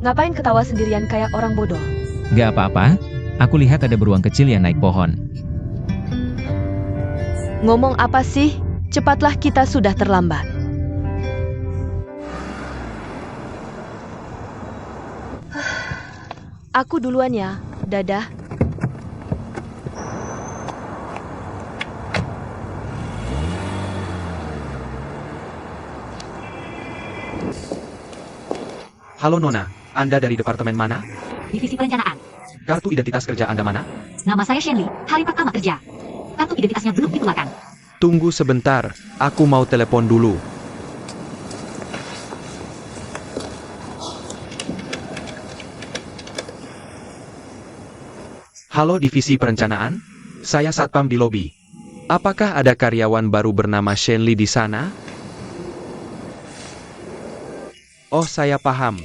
Ngapain ketawa sendirian kayak orang bodoh? Gak apa-apa, aku lihat ada beruang kecil yang naik pohon. Ngomong apa sih? Cepatlah, kita sudah terlambat. Aku duluan ya, dadah. Halo Nona, Anda dari departemen mana? Divisi perencanaan. Kartu identitas kerja Anda mana? Nama saya Shenli, hari pertama kerja. Kartu identitasnya belum dikeluarkan. Tunggu sebentar, aku mau telepon dulu. Halo Divisi Perencanaan, saya Satpam di lobi. Apakah ada karyawan baru bernama Shenli di sana? Oh, saya paham.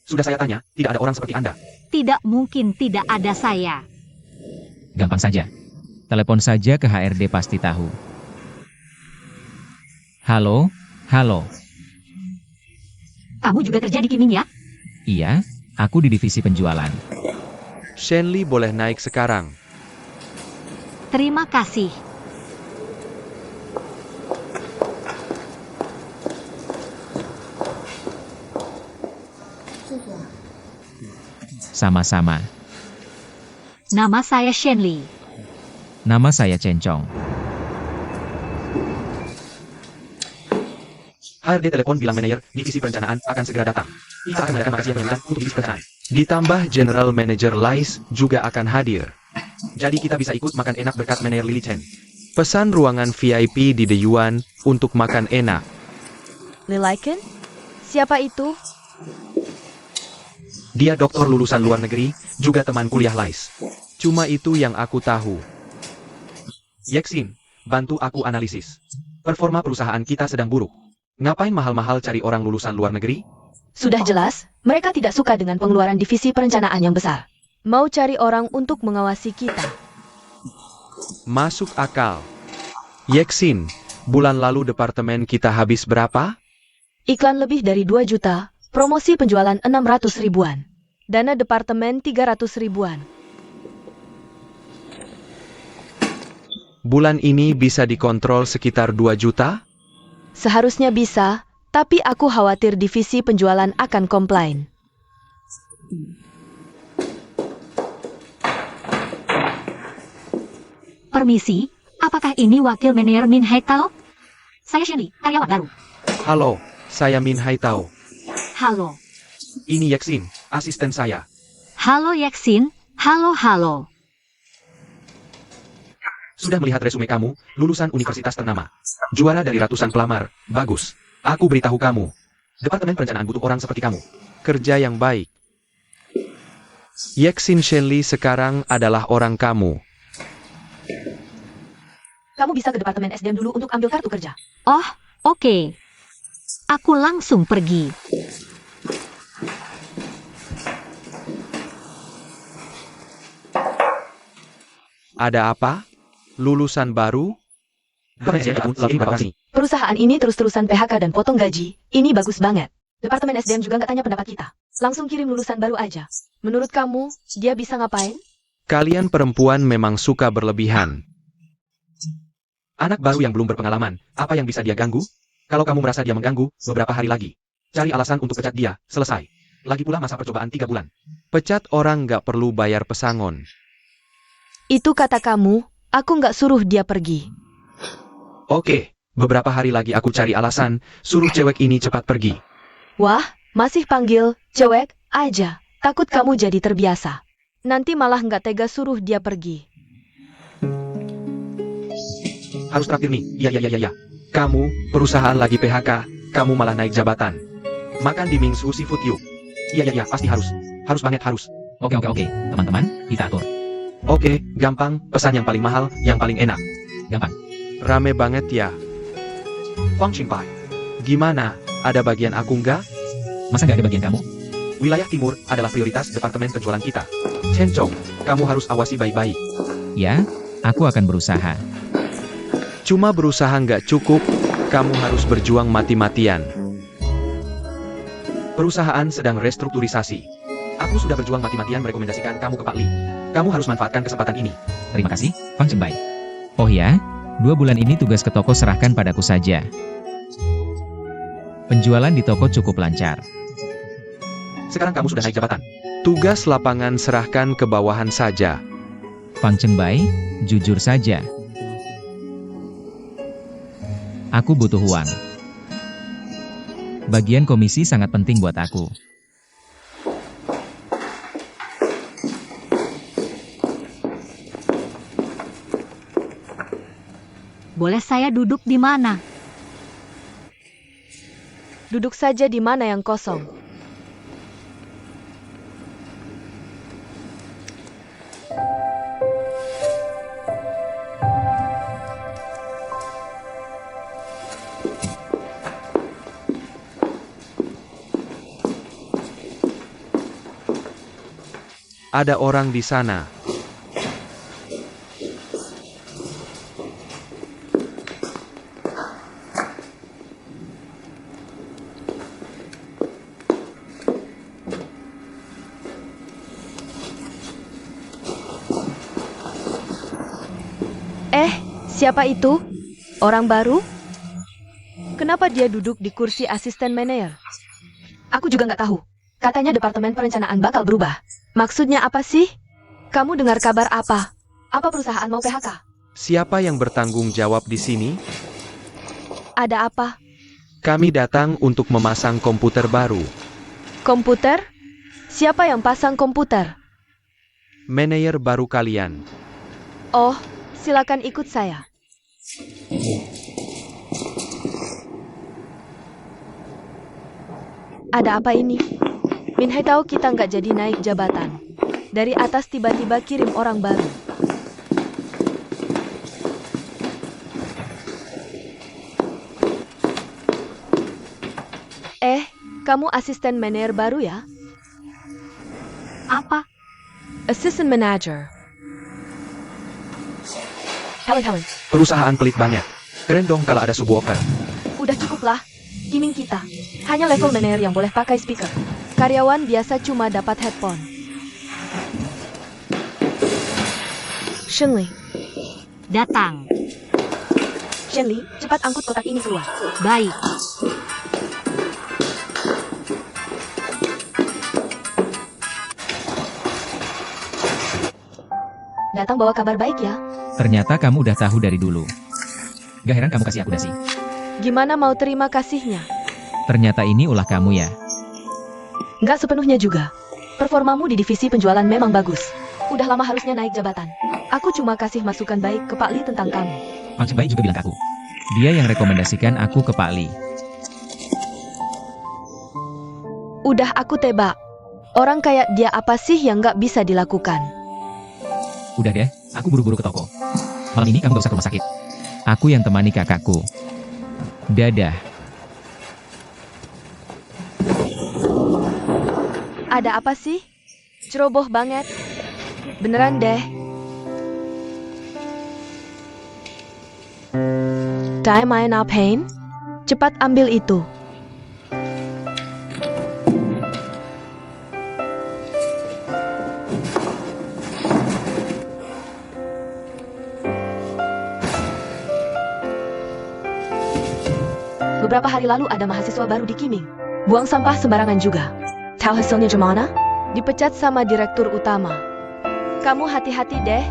Sudah saya tanya, tidak ada orang seperti Anda. Tidak mungkin tidak ada saya. Gampang saja. Telepon saja ke HRD, pasti tahu. Halo, halo. Kamu juga kerja di Kiming ya? Iya, aku di divisi penjualan. Shenli boleh naik sekarang. Terima kasih. Sama-sama. Nama saya Shenli. Nama saya Cencong. HRD telepon bilang manajer divisi perencanaan akan segera datang. Kita akan mengadakan makan siang yang untuk divisi perencanaan. Ditambah General Manager Lais juga akan hadir. Jadi kita bisa ikut makan enak berkat manajer Lily Chen. Pesan ruangan VIP di The Yuan untuk makan enak. Lilaiken? Siapa itu? Dia doktor lulusan luar negeri, juga teman kuliah Lais. Cuma itu yang aku tahu. Yeksin, bantu aku analisis. Performa perusahaan kita sedang buruk. Ngapain mahal-mahal cari orang lulusan luar negeri? Sudah jelas, mereka tidak suka dengan pengeluaran divisi perencanaan yang besar. Mau cari orang untuk mengawasi kita. Masuk akal. Yeksin, bulan lalu departemen kita habis berapa? Iklan lebih dari 2 juta, promosi penjualan 600 ribuan. Dana departemen 300 ribuan. Bulan ini bisa dikontrol sekitar 2 juta? Seharusnya bisa, tapi aku khawatir divisi penjualan akan komplain. Permisi, apakah ini wakil manajer Min Haitao? Saya Shenli, karyawan baru. Halo, saya Min Haitao. Halo. Ini Yeksin, asisten saya. Halo Yeksin, halo. Sudah melihat resume kamu, lulusan universitas ternama. Juara dari ratusan pelamar, bagus. Aku beritahu kamu. Departemen perencanaan butuh orang seperti kamu. Kerja yang baik. Yeksin Shenli sekarang adalah orang kamu. Kamu bisa ke departemen SDM dulu untuk ambil kartu kerja. Oh, oke. Aku langsung pergi. Ada apa? Lulusan baru? Perusahaan ini terus-terusan PHK dan potong gaji. Ini bagus banget. Departemen SDM juga nggak tanya pendapat kita. Langsung kirim lulusan baru aja. Menurut kamu, dia bisa ngapain? Kalian perempuan memang suka berlebihan. Anak baru yang belum berpengalaman, apa yang bisa dia ganggu? Kalau kamu merasa dia mengganggu, beberapa hari lagi. Cari alasan untuk pecat dia, selesai. Lagi pula masa percobaan 3 bulan. Pecat orang nggak perlu bayar pesangon. Itu kata kamu, aku nggak suruh dia pergi. Oke, beberapa hari lagi aku cari alasan, suruh cewek ini cepat pergi. Wah, masih panggil cewek aja. Takut kamu jadi terbiasa. Nanti malah nggak tega suruh dia pergi. Harus traktir nih, iya. Kamu, perusahaan lagi PHK, kamu malah naik jabatan. Makan di Mingsu Seafood yuk. Iya, pasti harus. Harus banget, harus. Oke. Teman-teman, kita atur. Oke, gampang, pesan yang paling mahal, yang paling enak. Gampang. Rame banget ya. Fang Xingpai. Gimana, ada bagian aku nggak? Masa nggak ada bagian kamu? Wilayah timur adalah prioritas departemen penjualan kita. Cencong, kamu harus awasi baik-baik. Ya, aku akan berusaha. Cuma berusaha nggak cukup, kamu harus berjuang mati-matian. Perusahaan sedang restrukturisasi. Aku sudah berjuang mati-matian merekomendasikan kamu ke Pak Lee. Kamu harus manfaatkan kesempatan ini. Terima kasih, Fang Chengbai. Oh ya, 2 bulan ini tugas ke toko serahkan padaku saja. Penjualan di toko cukup lancar. Sekarang kamu sudah naik jabatan. Tugas lapangan serahkan ke bawahan saja. Fang Chengbai, jujur saja. Aku butuh uang. Bagian komisi sangat penting buat aku. Boleh saya duduk di mana? Duduk saja di mana yang kosong. Ada orang di sana. Siapa itu? Orang baru? Kenapa dia duduk di kursi asisten manajer? Aku juga nggak tahu. Katanya departemen perencanaan bakal berubah. Maksudnya apa sih? Kamu dengar kabar apa? Apa perusahaan mau PHK? Siapa yang bertanggung jawab di sini? Ada apa? Kami datang untuk memasang komputer baru. Komputer? Siapa yang pasang komputer? Manajer baru kalian. Oh, silakan ikut saya. Ada apa ini? Min Hai tahu kita nggak jadi naik jabatan. Dari atas tiba-tiba kirim orang baru. Kamu asisten manajer baru ya? Apa? Assistant manager. Helen. Perusahaan pelit banget. Keren dong kalau ada subwoofer. Udah cukuplah. Kiming kita. Hanya level manajer yang boleh pakai speaker. Karyawan biasa cuma dapat headphone. Shenli. Datang. Shenli, cepat angkut kotak ini keluar. Baik. Datang bawa kabar baik ya. Ternyata kamu udah tahu dari dulu. Gak heran kamu kasih aku dasi. Gimana mau terima kasihnya? Ternyata ini ulah kamu ya. Nggak sepenuhnya juga. Performamu di divisi penjualan memang bagus. Udah lama harusnya naik jabatan. Aku cuma kasih masukan baik ke Pak Lee tentang kamu. Fang Chengbai juga bilang ke aku. Dia yang rekomendasikan aku ke Pak Lee. Udah aku tebak. Orang kayak dia apa sih yang nggak bisa dilakukan? Udah deh, aku buru-buru ke toko. Malam ini kamu gak usah ke rumah sakit. Aku yang temani kakakku. Dadah. Ada apa sih? Ceroboh banget. Beneran deh. Time I now pain? Cepat ambil itu. Beberapa hari lalu ada mahasiswa baru di Kiming. Buang sampah sembarangan juga. Tahu hasilnya gimana? Dipecat sama direktur utama. Kamu hati-hati deh.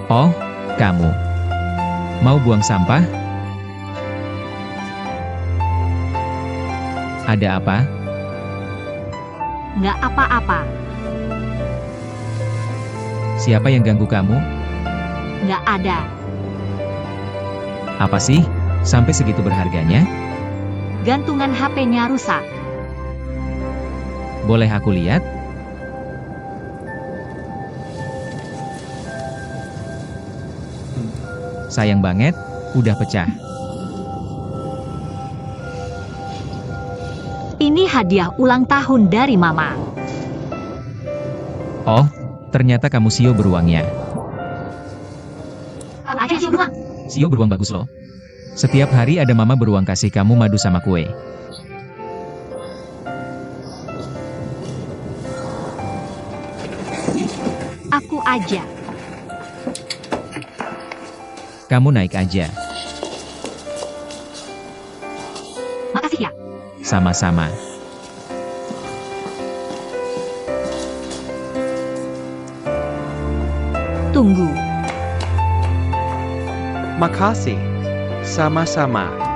Oh, kamu. Mau buang sampah? Ada apa? Nggak apa-apa. Siapa yang ganggu kamu? Nggak ada. Apa sih? Sampai segitu berharganya? Gantungan HP-nya rusak. Boleh aku lihat? Sayang banget, udah pecah. Ini hadiah ulang tahun dari Mama. Oh, ternyata kamu Sio beruangnya. Apa aja sih beruang? Sio beruang bagus loh. Setiap hari ada mama beruang kasih kamu madu sama kue. Aku aja. Kamu naik aja. Makasih ya. Sama-sama. Tunggu. Makasih. Sama-sama.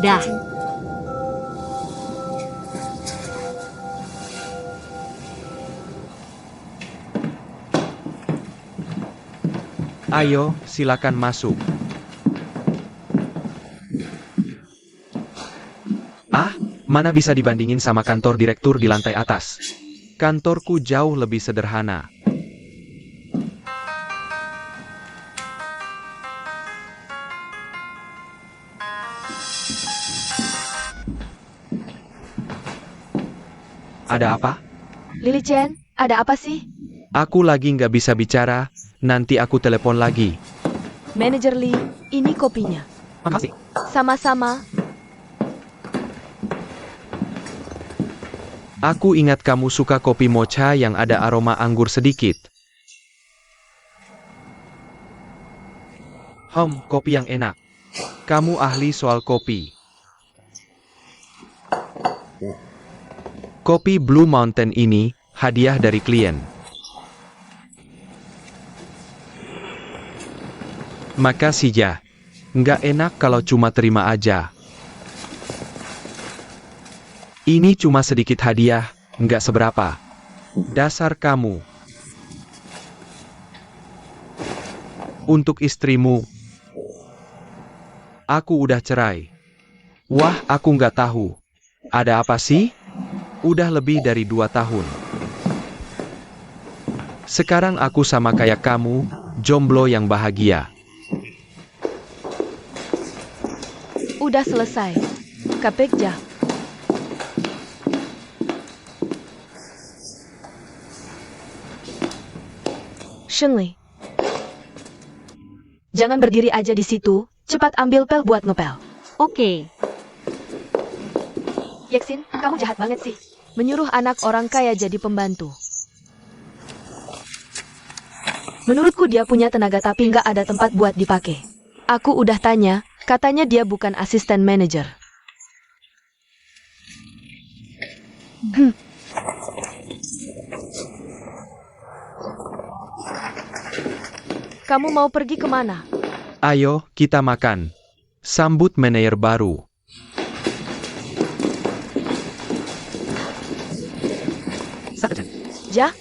Dah. Ayo, silakan masuk. Ah, mana bisa dibandingin sama kantor direktur di lantai atas. Kantorku jauh lebih sederhana. Ada apa? Lily Chen, ada apa sih? Aku lagi nggak bisa bicara, nanti aku telepon lagi. Manajer Lee, ini kopinya. Makasih. Sama-sama. Aku ingat kamu suka kopi mocha yang ada aroma anggur sedikit. Kopi yang enak. Kamu ahli soal kopi. Kopi Blue Mountain ini hadiah dari klien. Makasih ya. Nggak enak kalau cuma terima aja. Ini cuma sedikit hadiah, nggak seberapa. Dasar kamu. Untuk istrimu. Aku udah cerai. Wah, aku nggak tahu. Ada apa sih? Udah lebih dari 2 tahun. Sekarang aku sama kayak kamu, jomblo yang bahagia. Udah selesai. Kapekja. Shengli. Jangan berdiri aja di situ, cepat ambil pel buat ngepel. Oke. Yeksin, kamu jahat banget sih. Menyuruh anak orang kaya jadi pembantu. Menurutku dia punya tenaga tapi nggak ada tempat buat dipakai. Aku udah tanya, katanya dia bukan asisten manajer. Kamu mau pergi kemana? Ayo, kita makan. Sambut manajer baru. Ja?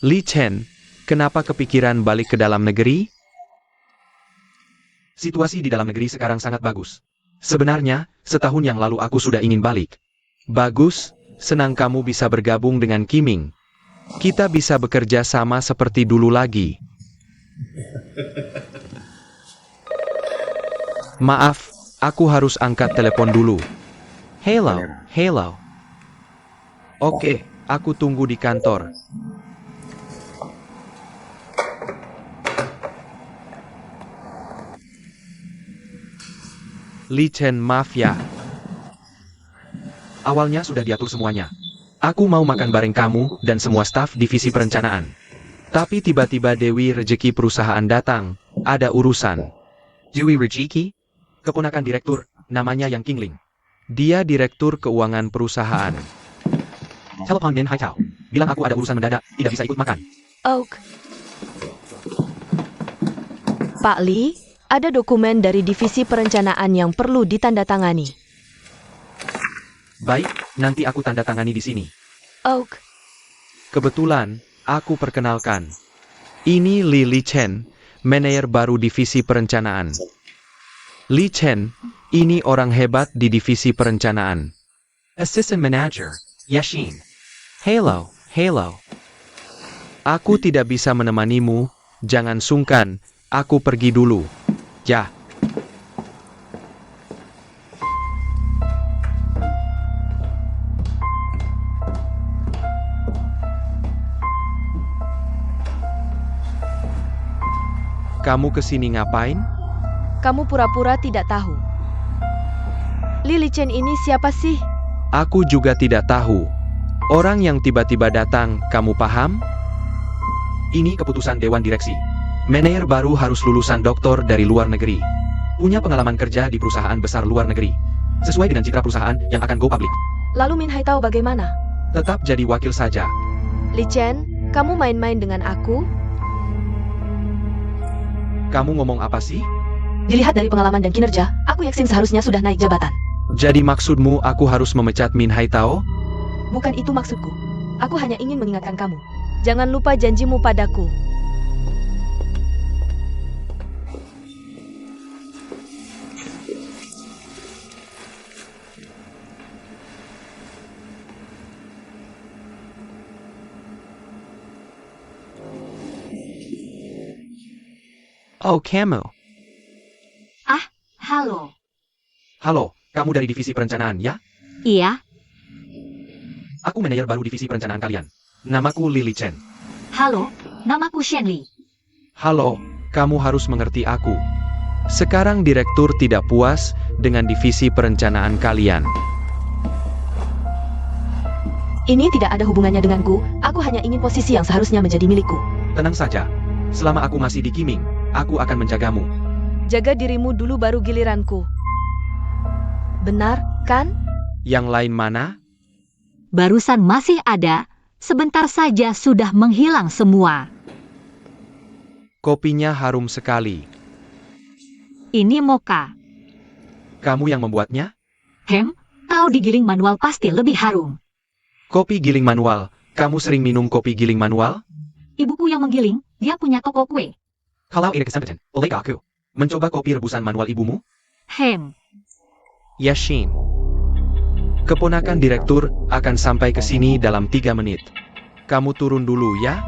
Li Chen, kenapa kepikiran balik ke dalam negeri? Situasi di dalam negeri sekarang sangat bagus. Sebenarnya, setahun yang lalu aku sudah ingin balik. Bagus, senang kamu bisa bergabung dengan Kiming. Kita bisa bekerja sama seperti dulu lagi. Maaf, aku harus angkat telepon dulu. Hello, hello. Oke, aku tunggu di kantor. Li Chen Mafia. Awalnya sudah diatur semuanya. Aku mau makan bareng kamu dan semua staf divisi perencanaan. Tapi tiba-tiba Dewi Rejeki perusahaan datang. Ada urusan. Dewi Rejeki? Keponakan direktur, namanya Yang Qingling. Dia direktur keuangan perusahaan. Telepon Min Haitao. Bilang aku ada urusan mendadak, tidak bisa ikut makan. Oak. Pak Li, ada dokumen dari divisi perencanaan yang perlu ditandatangani. Baik, nanti aku tanda tangani di sini. Oak. Kebetulan, aku perkenalkan. Ini Li Chen, manajer baru divisi perencanaan. Li Chen, ini orang hebat di divisi perencanaan. Assistant Manager, Yashin. Hello, hello. Aku tidak bisa menemanimu, jangan sungkan, aku pergi dulu. Ya. Kamu kesini ngapain? Kamu pura-pura tidak tahu. Li Chen ini siapa sih? Aku juga tidak tahu. Orang yang tiba-tiba datang, kamu paham? Ini keputusan Dewan Direksi. Manajer baru harus lulusan doktor dari luar negeri. Punya pengalaman kerja di perusahaan besar luar negeri. Sesuai dengan citra perusahaan yang akan go public. Lalu Min Haitao bagaimana? Tetap jadi wakil saja. Li Chen, kamu main-main dengan aku? Kamu ngomong apa sih? Dilihat dari pengalaman dan kinerja, aku yakin seharusnya sudah naik jabatan. Jadi maksudmu aku harus memecat Min Haitao? Bukan itu maksudku. Aku hanya ingin mengingatkan kamu. Jangan lupa janjimu padaku. Oh, kamu. Halo. Halo, kamu dari divisi perencanaan, ya? Iya, Aku manajer baru divisi perencanaan kalian. Namaku Li Chen. halo, namaku Shenli. Halo, kamu harus mengerti aku. Sekarang direktur tidak puas dengan divisi perencanaan kalian. Ini tidak ada hubungannya denganku. Aku hanya ingin posisi yang seharusnya menjadi milikku. Tenang saja. Selama aku masih di Qiming, aku akan menjagamu. Jaga dirimu dulu baru giliranku. Benar, kan? Yang lain mana? Barusan masih ada, sebentar saja sudah menghilang semua. Kopinya harum sekali. Ini mocha. Kamu yang membuatnya? Kalau digiling manual pasti lebih harum. Kopi giling manual. Kamu sering minum kopi giling manual? Ibuku yang menggiling, dia punya toko kue. Kalau ini kesempatan, oleh aku. Mencoba kopi rebusan manual ibumu? Yashin. Keponakan direktur akan sampai ke sini dalam 3 menit. Kamu turun dulu ya?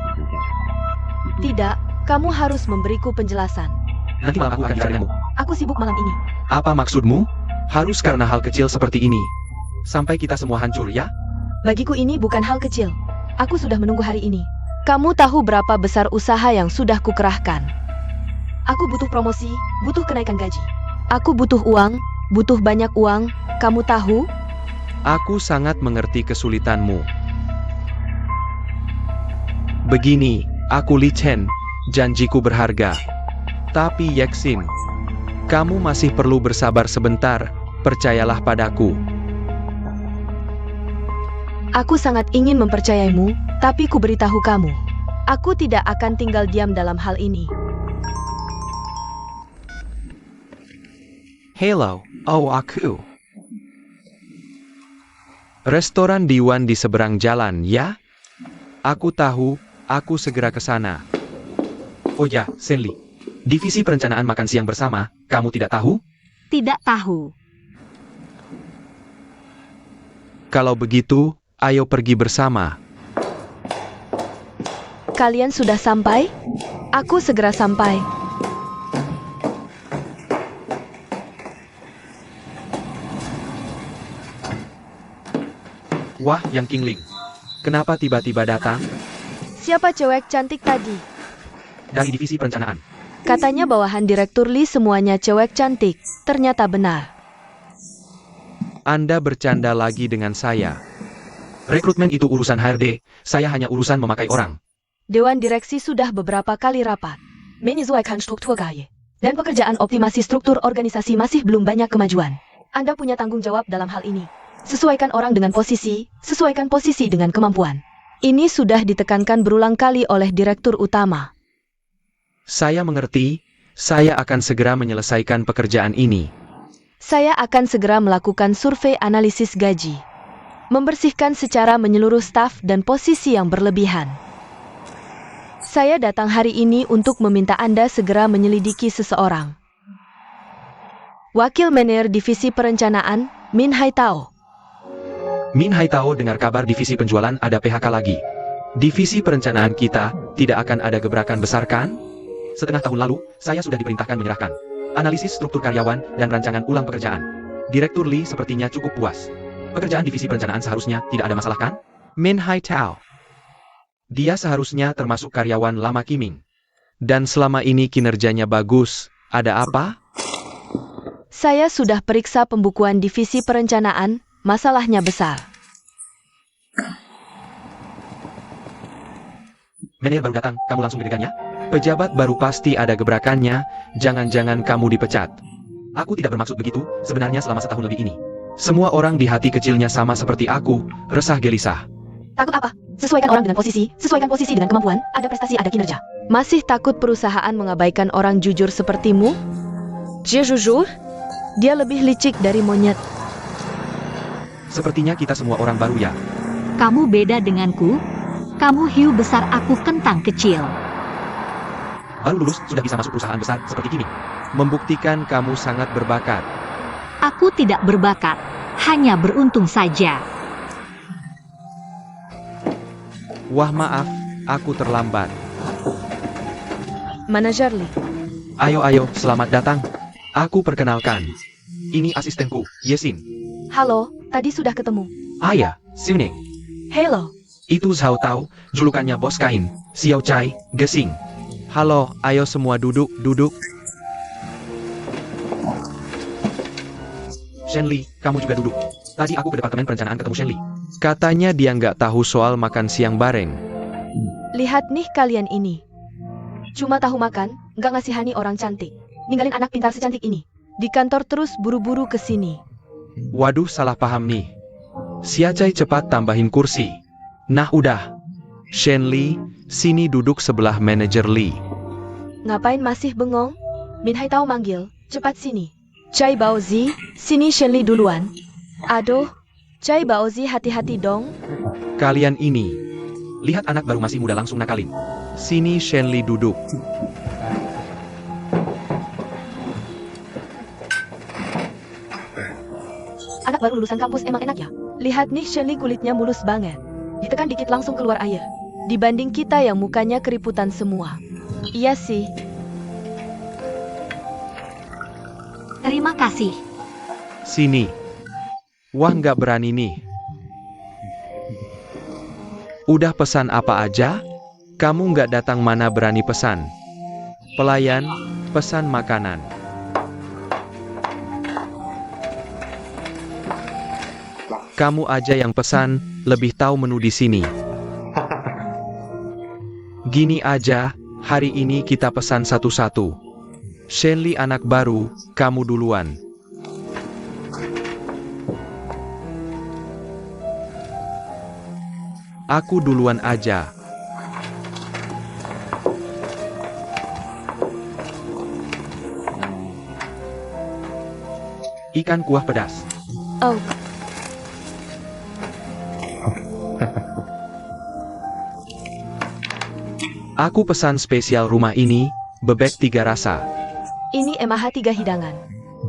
Tidak, kamu harus memberiku penjelasan. Nanti malam aku akan carimu. Aku sibuk malam ini. Apa maksudmu? Harus karena hal kecil seperti ini. Sampai kita semua hancur ya? Bagiku ini bukan hal kecil. Aku sudah menunggu hari ini. Kamu tahu berapa besar usaha yang sudah kukerahkan. Aku butuh promosi, butuh kenaikan gaji. Aku butuh uang, butuh banyak uang. Kamu tahu? Aku sangat mengerti kesulitanmu. Begini, aku Li Chen, janjiku berharga. Tapi Yaksin, kamu masih perlu bersabar sebentar, percayalah padaku. Aku sangat ingin mempercayaimu, tapi ku beritahu kamu. Aku tidak akan tinggal diam dalam hal ini. Hello, oh aku. Restoran Diwan di seberang jalan, ya? Aku tahu, aku segera ke sana. Oh ya, Senli. Divisi perencanaan makan siang bersama, kamu tidak tahu? Tidak tahu. Kalau begitu, ayo pergi bersama. Kalian sudah sampai? Aku segera sampai. Wah, Yang Qingling. Kenapa tiba-tiba datang? Siapa cewek cantik tadi? Dari divisi perencanaan. Katanya bawahan Direktur Lee semuanya cewek cantik. Ternyata benar. Anda bercanda lagi dengan saya. Rekrutmen itu urusan HRD, saya hanya urusan memakai orang. Dewan Direksi sudah beberapa kali rapat. Menyesuaikan struktur gaya. Dan pekerjaan optimasi struktur organisasi masih belum banyak kemajuan. Anda punya tanggung jawab dalam hal ini. Sesuaikan orang dengan posisi, sesuaikan posisi dengan kemampuan. Ini sudah ditekankan berulang kali oleh Direktur Utama. Saya mengerti, saya akan segera menyelesaikan pekerjaan ini. Saya akan segera melakukan survei analisis gaji. Membersihkan secara menyeluruh staf dan posisi yang berlebihan. Saya datang hari ini untuk meminta Anda segera menyelidiki seseorang. Wakil Manajer Divisi Perencanaan, Min Haitao. Min Haitao dengar kabar divisi penjualan ada PHK lagi. Divisi perencanaan kita tidak akan ada gebrakan besar kan? Setengah tahun lalu, saya sudah diperintahkan menyerahkan analisis struktur karyawan dan rancangan ulang pekerjaan. Direktur Lee sepertinya cukup puas. Pekerjaan divisi perencanaan seharusnya tidak ada masalah kan? Min Haitao. Dia seharusnya termasuk karyawan lama Kiming. Dan selama ini kinerjanya bagus. Ada apa? Saya sudah periksa pembukuan divisi perencanaan, masalahnya besar. Manajer baru datang, kamu langsung dirikannya? Pejabat baru pasti ada gebrakannya, jangan-jangan kamu dipecat. Aku tidak bermaksud begitu, sebenarnya selama setahun lebih ini. Semua orang di hati kecilnya sama seperti aku, resah gelisah. Takut apa? Sesuaikan orang dengan posisi, sesuaikan posisi dengan kemampuan, ada prestasi, ada kinerja. Masih takut perusahaan mengabaikan orang jujur sepertimu? Dia jujur? Dia lebih licik dari monyet. Sepertinya kita semua orang baru ya. Kamu beda denganku. Kamu hiu besar, aku kentang kecil. Baru lulus, sudah bisa masuk perusahaan besar seperti Kiming. Membuktikan kamu sangat berbakat. Aku tidak berbakat, hanya beruntung saja. Wah maaf, aku terlambat. Manajer Lee. Ayo, selamat datang. Aku perkenalkan. Ini asistenku, Yesin. Halo, tadi sudah ketemu. Ya, Siuning. Hello. Itu Zhao Tao, julukannya Bos Kain, Xiao Chai, Gesing. Halo, ayo semua duduk. Shen Li, kamu juga duduk. Tadi aku ke departemen perencanaan ketemu Shen Li. Katanya dia nggak tahu soal makan siang bareng. Lihat nih kalian ini. Cuma tahu makan, nggak ngasihani orang cantik. Ninggalin anak pintar secantik ini. Di kantor terus buru-buru ke sini. Waduh, salah paham nih. Xiao Chai cepat tambahin kursi. Nah udah. Shen Li, sini duduk sebelah manajer Lee. Ngapain masih bengong? Min Haitao manggil, cepat sini. Chai Baozi, sini Shen Li duluan. Aduh, Chai Baozi hati-hati dong. Kalian ini. Lihat anak baru masih muda langsung nakalin. Sini Shen Li duduk. Anak baru lulusan kampus emang enak ya? Lihat nih Shen Li kulitnya mulus banget. Ditekan dikit langsung keluar air. Dibanding kita yang mukanya keriputan semua. Iya sih. Terima kasih. Sini. Wah nggak berani nih. Udah pesan apa aja? Kamu nggak datang mana berani pesan. Pelayan, pesan makanan. Kamu aja yang pesan, lebih tahu menu di sini. Gini aja, hari ini kita pesan satu-satu. Shen Li anak baru, kamu duluan. Aku duluan aja. Ikan kuah pedas. Oh, Aku pesan spesial rumah ini, bebek 3 rasa. ini MH 3 hidangan.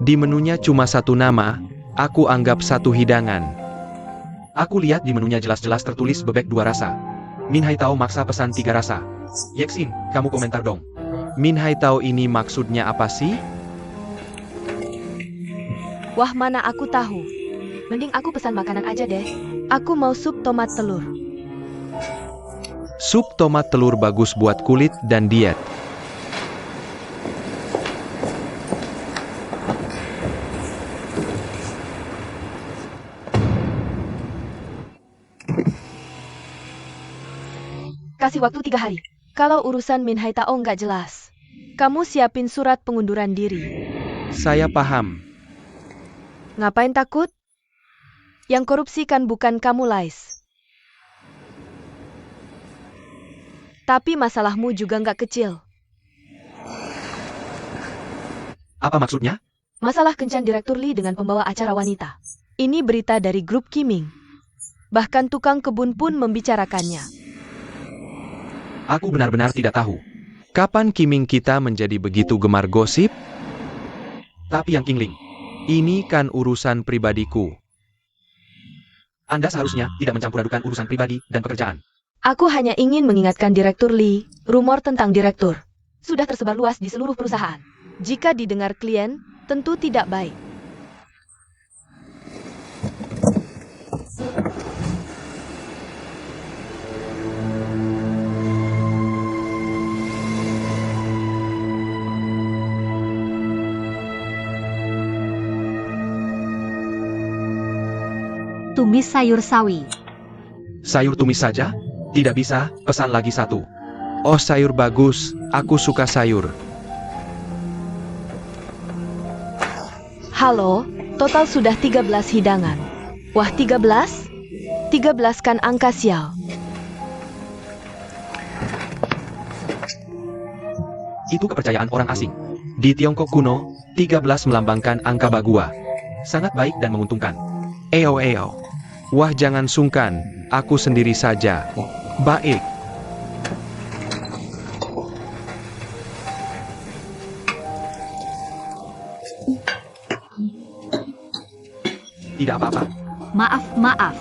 Di menunya cuma satu nama, aku anggap satu hidangan. Aku lihat di menunya jelas-jelas tertulis bebek 2 rasa. Min Haitao maksa pesan 3 rasa. Yeksin, kamu komentar dong. Min Haitao ini maksudnya apa sih? Wah mana aku tahu. Mending aku pesan makanan aja deh. Aku mau sup tomat telur. Sup tomat telur bagus buat kulit dan diet. Kasih waktu 3 hari. Kalau urusan Min Hai Tao nggak jelas, kamu siapin surat pengunduran diri. Saya paham. Ngapain takut? Yang korupsi kan bukan kamu, Lais. Tapi masalahmu juga nggak kecil. Apa maksudnya? Masalah kencan Direktur Lee dengan pembawa acara wanita. Ini berita dari grup Kiming. Bahkan tukang kebun pun membicarakannya. Aku benar-benar tidak tahu. Kapan Kiming kita menjadi begitu gemar gosip? Tapi yang Kingling, ini kan urusan pribadiku. Anda seharusnya tidak mencampur-adukan urusan pribadi dan pekerjaan. Aku hanya ingin mengingatkan Direktur Lee, rumor tentang direktur sudah tersebar luas di seluruh perusahaan. Jika didengar klien, tentu tidak baik. Tumis sayur sawi. Sayur tumis saja? Tidak bisa, pesan lagi satu. Oh, sayur bagus, aku suka sayur. Halo, total sudah 13 hidangan. Wah, 13? 13 kan angka sial. Itu kepercayaan orang asing. Di Tiongkok kuno, 13 melambangkan angka Bagua. Sangat baik dan menguntungkan. Eo. Wah, jangan sungkan, aku sendiri saja. Baik. Tidak apa-apa. Maaf.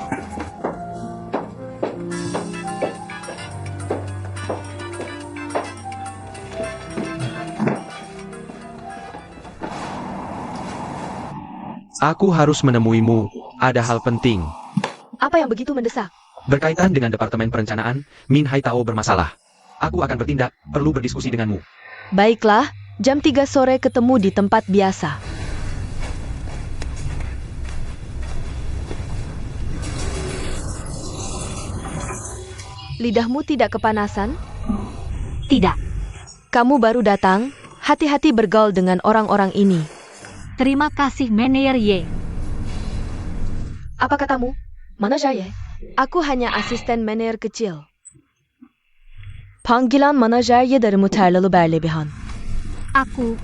Aku harus menemuimu, ada hal penting. Apa yang begitu mendesak? Berkaitan dengan Departemen Perencanaan, Min Hai Tao bermasalah. Aku akan bertindak, perlu berdiskusi denganmu. Baiklah, jam 3 sore ketemu di tempat biasa. Lidahmu tidak kepanasan? Tidak. Kamu baru datang, hati-hati bergaul dengan orang-orang ini. Terima kasih, Manajer Ye. Apa katamu? Mana saya? Aku hanya asisten manajer kecil. Panggilan manajer Ye dari Muterlalı Berlebihan. Aku.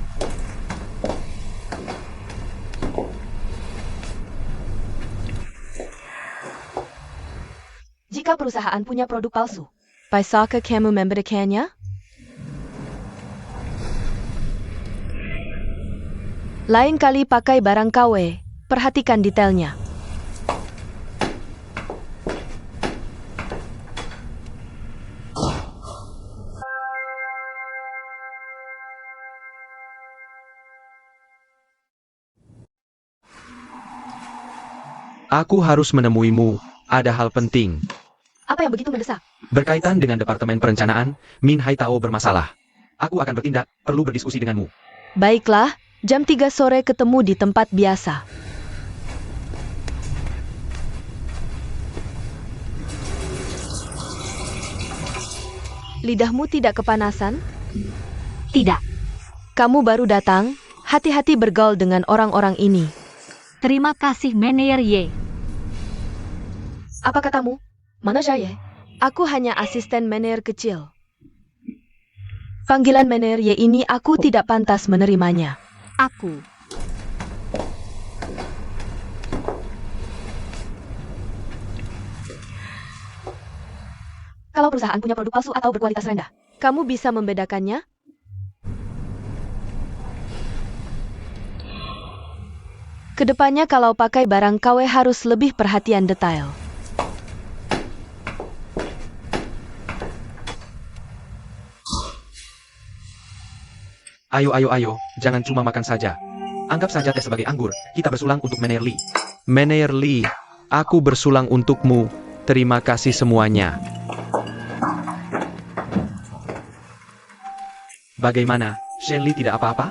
Jika perusahaan punya produk palsu, bisakah kamu memberikannya? Lain kali pakai barang KW, perhatikan detailnya. Aku harus menemuimu, ada hal penting. Apa yang begitu mendesak? Berkaitan dengan Departemen Perencanaan, Min Hai Tao bermasalah. Aku akan bertindak, perlu berdiskusi denganmu. Baiklah, jam 3 sore ketemu di tempat biasa. Lidahmu tidak kepanasan? Tidak. Kamu baru datang, hati-hati bergaul dengan orang-orang ini. Terima kasih, Manajer Ye. Apa katamu? Mana saya? Aku hanya asisten manajer kecil. Panggilan manajer Ye ini aku tidak pantas menerimanya. Aku. Kalau perusahaan punya produk palsu atau berkualitas rendah, kamu bisa membedakannya? Kedepannya kalau pakai barang KW harus lebih perhatian detail. Ayo, jangan cuma makan saja. Anggap saja teh sebagai anggur, kita bersulang untuk Manajer Lee. Manajer Lee, Aku bersulang untukmu. Terima kasih semuanya. Bagaimana, Shenli tidak apa-apa?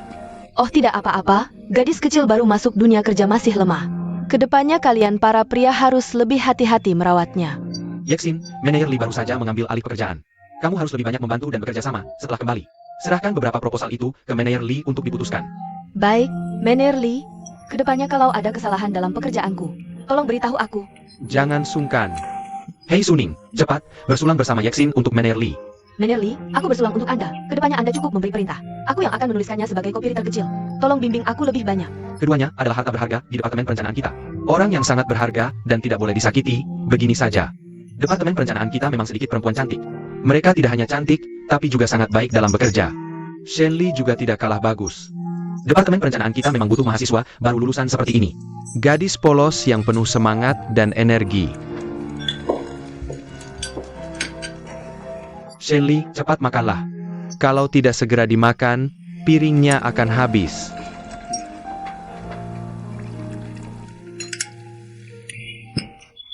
Oh tidak apa-apa, gadis kecil baru masuk dunia kerja masih lemah. Kedepannya kalian para pria harus lebih hati-hati merawatnya. Yexin, manajer Li baru saja mengambil alih pekerjaan. Kamu harus lebih banyak membantu dan bekerja sama setelah kembali. Serahkan beberapa proposal itu ke manajer Li untuk diputuskan. Baik, manajer Li. Kedepannya kalau ada kesalahan dalam pekerjaanku, tolong beritahu aku. Jangan sungkan. Hei Suning, cepat, bersulang bersama Yexin untuk manajer Li. Manajer Li, aku bersulang untuk Anda. Kedepannya Anda cukup memberi perintah. Aku yang akan menuliskannya sebagai kopi terkecil. Tolong bimbing aku lebih banyak. Keduanya adalah harta berharga di Departemen Perencanaan kita. Orang yang sangat berharga dan tidak boleh disakiti, begini saja. Departemen Perencanaan kita memang sedikit perempuan cantik. Mereka tidak hanya cantik, tapi juga sangat baik dalam bekerja. Shenli juga tidak kalah bagus. Departemen Perencanaan kita memang butuh mahasiswa baru lulusan seperti ini. Gadis polos yang penuh semangat dan energi. Shenli, cepat makanlah. Kalau tidak segera dimakan, piringnya akan habis.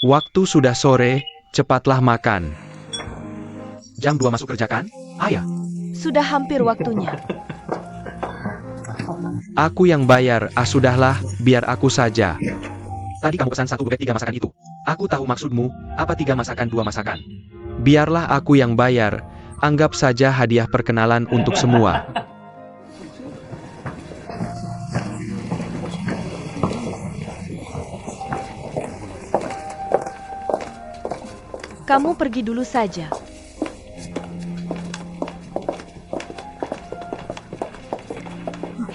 Waktu sudah sore, cepatlah makan. Jam 2 masuk kerja kan, ayah? Sudah hampir waktunya. Aku yang bayar, sudahlah, biar aku saja. Tadi kamu pesan 1 bebek 3 masakan itu. Aku tahu maksudmu, apa 3 masakan 2 masakan? Biarlah aku yang bayar, anggap saja hadiah perkenalan untuk semua. Kamu pergi dulu saja.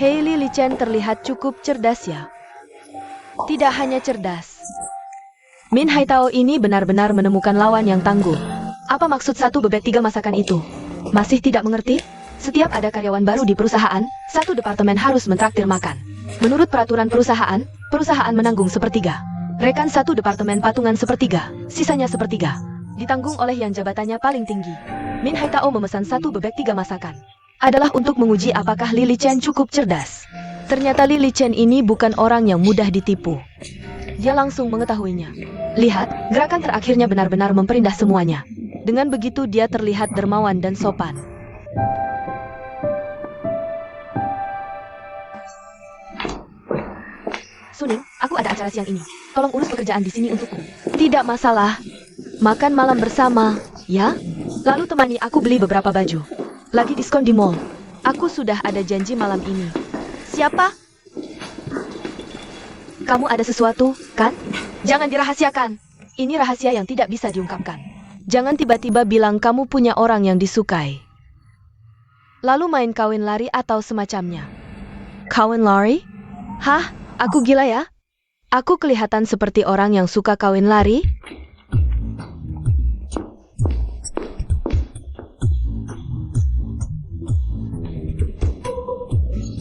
Hailey Li Chen terlihat cukup cerdas ya. Tidak hanya cerdas. Min Haitao ini benar-benar menemukan lawan yang tangguh. Apa maksud 1 bebek 3 masakan itu? Masih tidak mengerti? Setiap ada karyawan baru di perusahaan, 1 departemen harus mentraktir makan. Menurut peraturan perusahaan, perusahaan menanggung sepertiga. Rekan 1 departemen patungan sepertiga, sisanya sepertiga. Ditanggung oleh yang jabatannya paling tinggi. Min Haitao memesan 1 bebek 3 masakan. Adalah untuk menguji apakah Li Chen cukup cerdas. Ternyata Li Chen ini bukan orang yang mudah ditipu. Dia langsung mengetahuinya. Lihat, gerakan terakhirnya benar-benar memperindah semuanya. Dengan begitu dia terlihat dermawan dan sopan. Suning, aku ada acara siang ini. Tolong urus pekerjaan di sini untukku. Tidak masalah. Makan malam bersama, ya? Lalu temani aku beli beberapa baju. Lagi diskon di mall. Aku sudah ada janji malam ini. Siapa? Kamu ada sesuatu, kan? Jangan dirahasiakan. Ini rahasia yang tidak bisa diungkapkan. Jangan tiba-tiba bilang kamu punya orang yang disukai. Lalu main kawin lari atau semacamnya. Kawin lari? Hah? Aku gila ya? Aku kelihatan seperti orang yang suka kawin lari?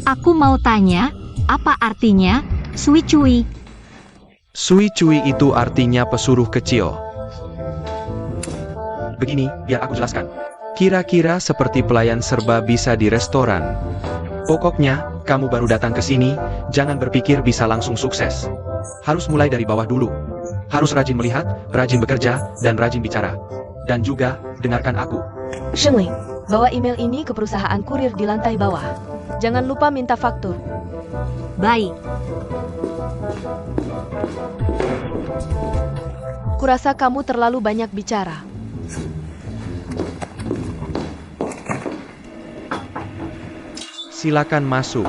Aku mau tanya, apa artinya Sui Cui? Sui Cui itu artinya pesuruh kecil. Begini, biar aku jelaskan. Kira-kira seperti pelayan serba bisa di restoran. Pokoknya, kamu baru datang ke sini, jangan berpikir bisa langsung sukses. Harus mulai dari bawah dulu. Harus rajin melihat, rajin bekerja, dan rajin bicara. Dan juga, dengarkan aku. Shengli, bawa email ini ke perusahaan kurir di lantai bawah. Jangan lupa minta faktur. Baik. Kurasa kamu terlalu banyak bicara. Silakan masuk.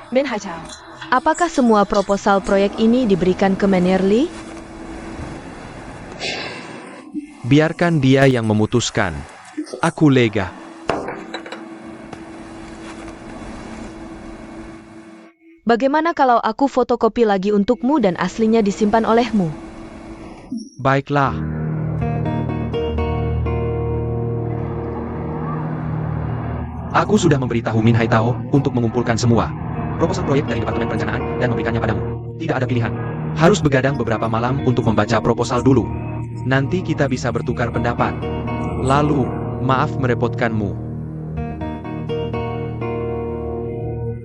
Min Haichao, apakah semua proposal proyek ini diberikan ke Manajer Li? Biarkan dia yang memutuskan. Aku lega. Bagaimana kalau aku fotokopi lagi untukmu dan aslinya disimpan olehmu? Baiklah. Aku sudah memberitahu Min Haitao untuk mengumpulkan semua proposal proyek dari Departemen Perencanaan dan memberikannya padamu. Tidak ada pilihan. Harus begadang beberapa malam untuk membaca proposal dulu. Nanti kita bisa bertukar pendapat. Lalu, maaf merepotkanmu.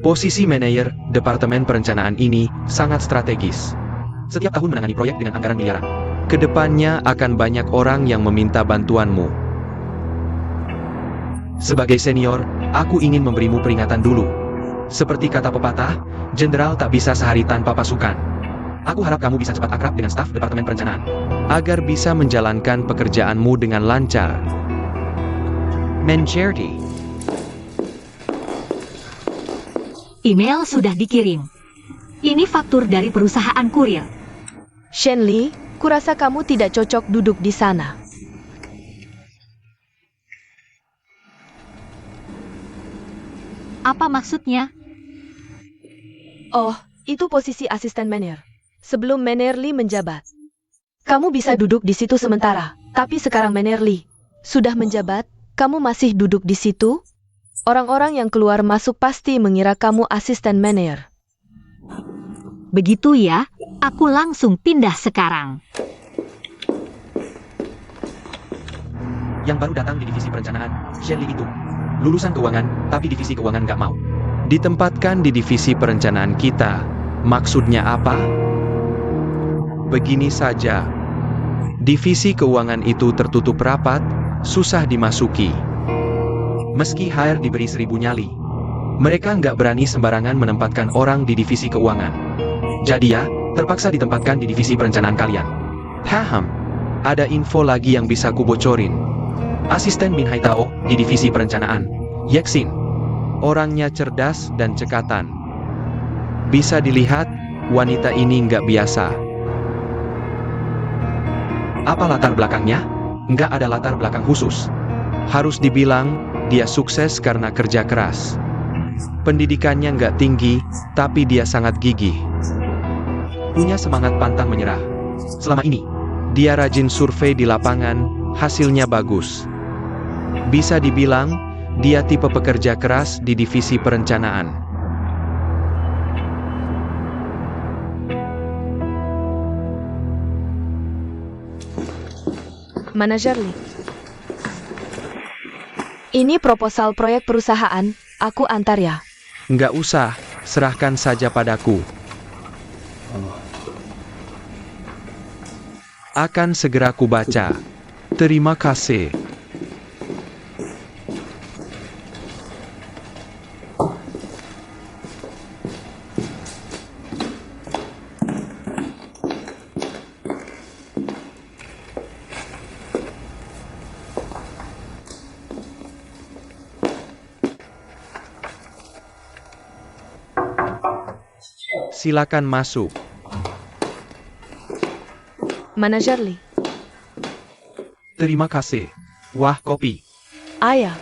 Posisi manajer Departemen Perencanaan ini sangat strategis. Setiap tahun menangani proyek dengan anggaran miliaran. Kedepannya akan banyak orang yang meminta bantuanmu. Sebagai senior, aku ingin memberimu peringatan dulu. Seperti kata pepatah, jenderal tak bisa sehari tanpa pasukan. Aku harap kamu bisa cepat akrab dengan staf Departemen Perencanaan, agar bisa menjalankan pekerjaanmu dengan lancar. Mencerti. Email sudah dikirim. Ini faktur dari perusahaan kurir. Shenli, kurasa kamu tidak cocok duduk di sana. Apa maksudnya? Oh, itu posisi asisten manajer. Sebelum manajer Li menjabat. Kamu bisa duduk di situ sementara, tapi sekarang manajer Li sudah menjabat, kamu masih duduk di situ? Orang-orang yang keluar masuk pasti mengira kamu asisten manajer. Begitu ya, aku langsung pindah sekarang. Yang baru datang di divisi perencanaan, Shenli itu. Lulusan keuangan, tapi divisi keuangan nggak mau. Ditempatkan di divisi perencanaan kita. Maksudnya apa? Begini saja. Divisi keuangan itu tertutup rapat, susah dimasuki. Meski HR diberi 1000 nyali, mereka nggak berani sembarangan menempatkan orang di divisi keuangan. Jadi ya, terpaksa ditempatkan di divisi perencanaan kalian. Paham? Ada info lagi yang bisa kubocorin. Asisten Min Haitao di divisi perencanaan, Yexin. Orangnya cerdas dan cekatan. Bisa dilihat, wanita ini nggak biasa. Apa latar belakangnya? Nggak ada latar belakang khusus. Harus dibilang, dia sukses karena kerja keras. Pendidikannya nggak tinggi, tapi dia sangat gigih. Punya semangat pantang menyerah. Selama ini, dia rajin survei di lapangan, hasilnya bagus. Bisa dibilang, dia tipe pekerja keras di divisi perencanaan. Manajer Li. Ini proposal proyek perusahaan, aku antar ya. Nggak usah, serahkan saja padaku. Akan segera kubaca. Terima kasih. Silakan masuk. Manajer Li. Terima kasih. Wah, kopi. Ayah.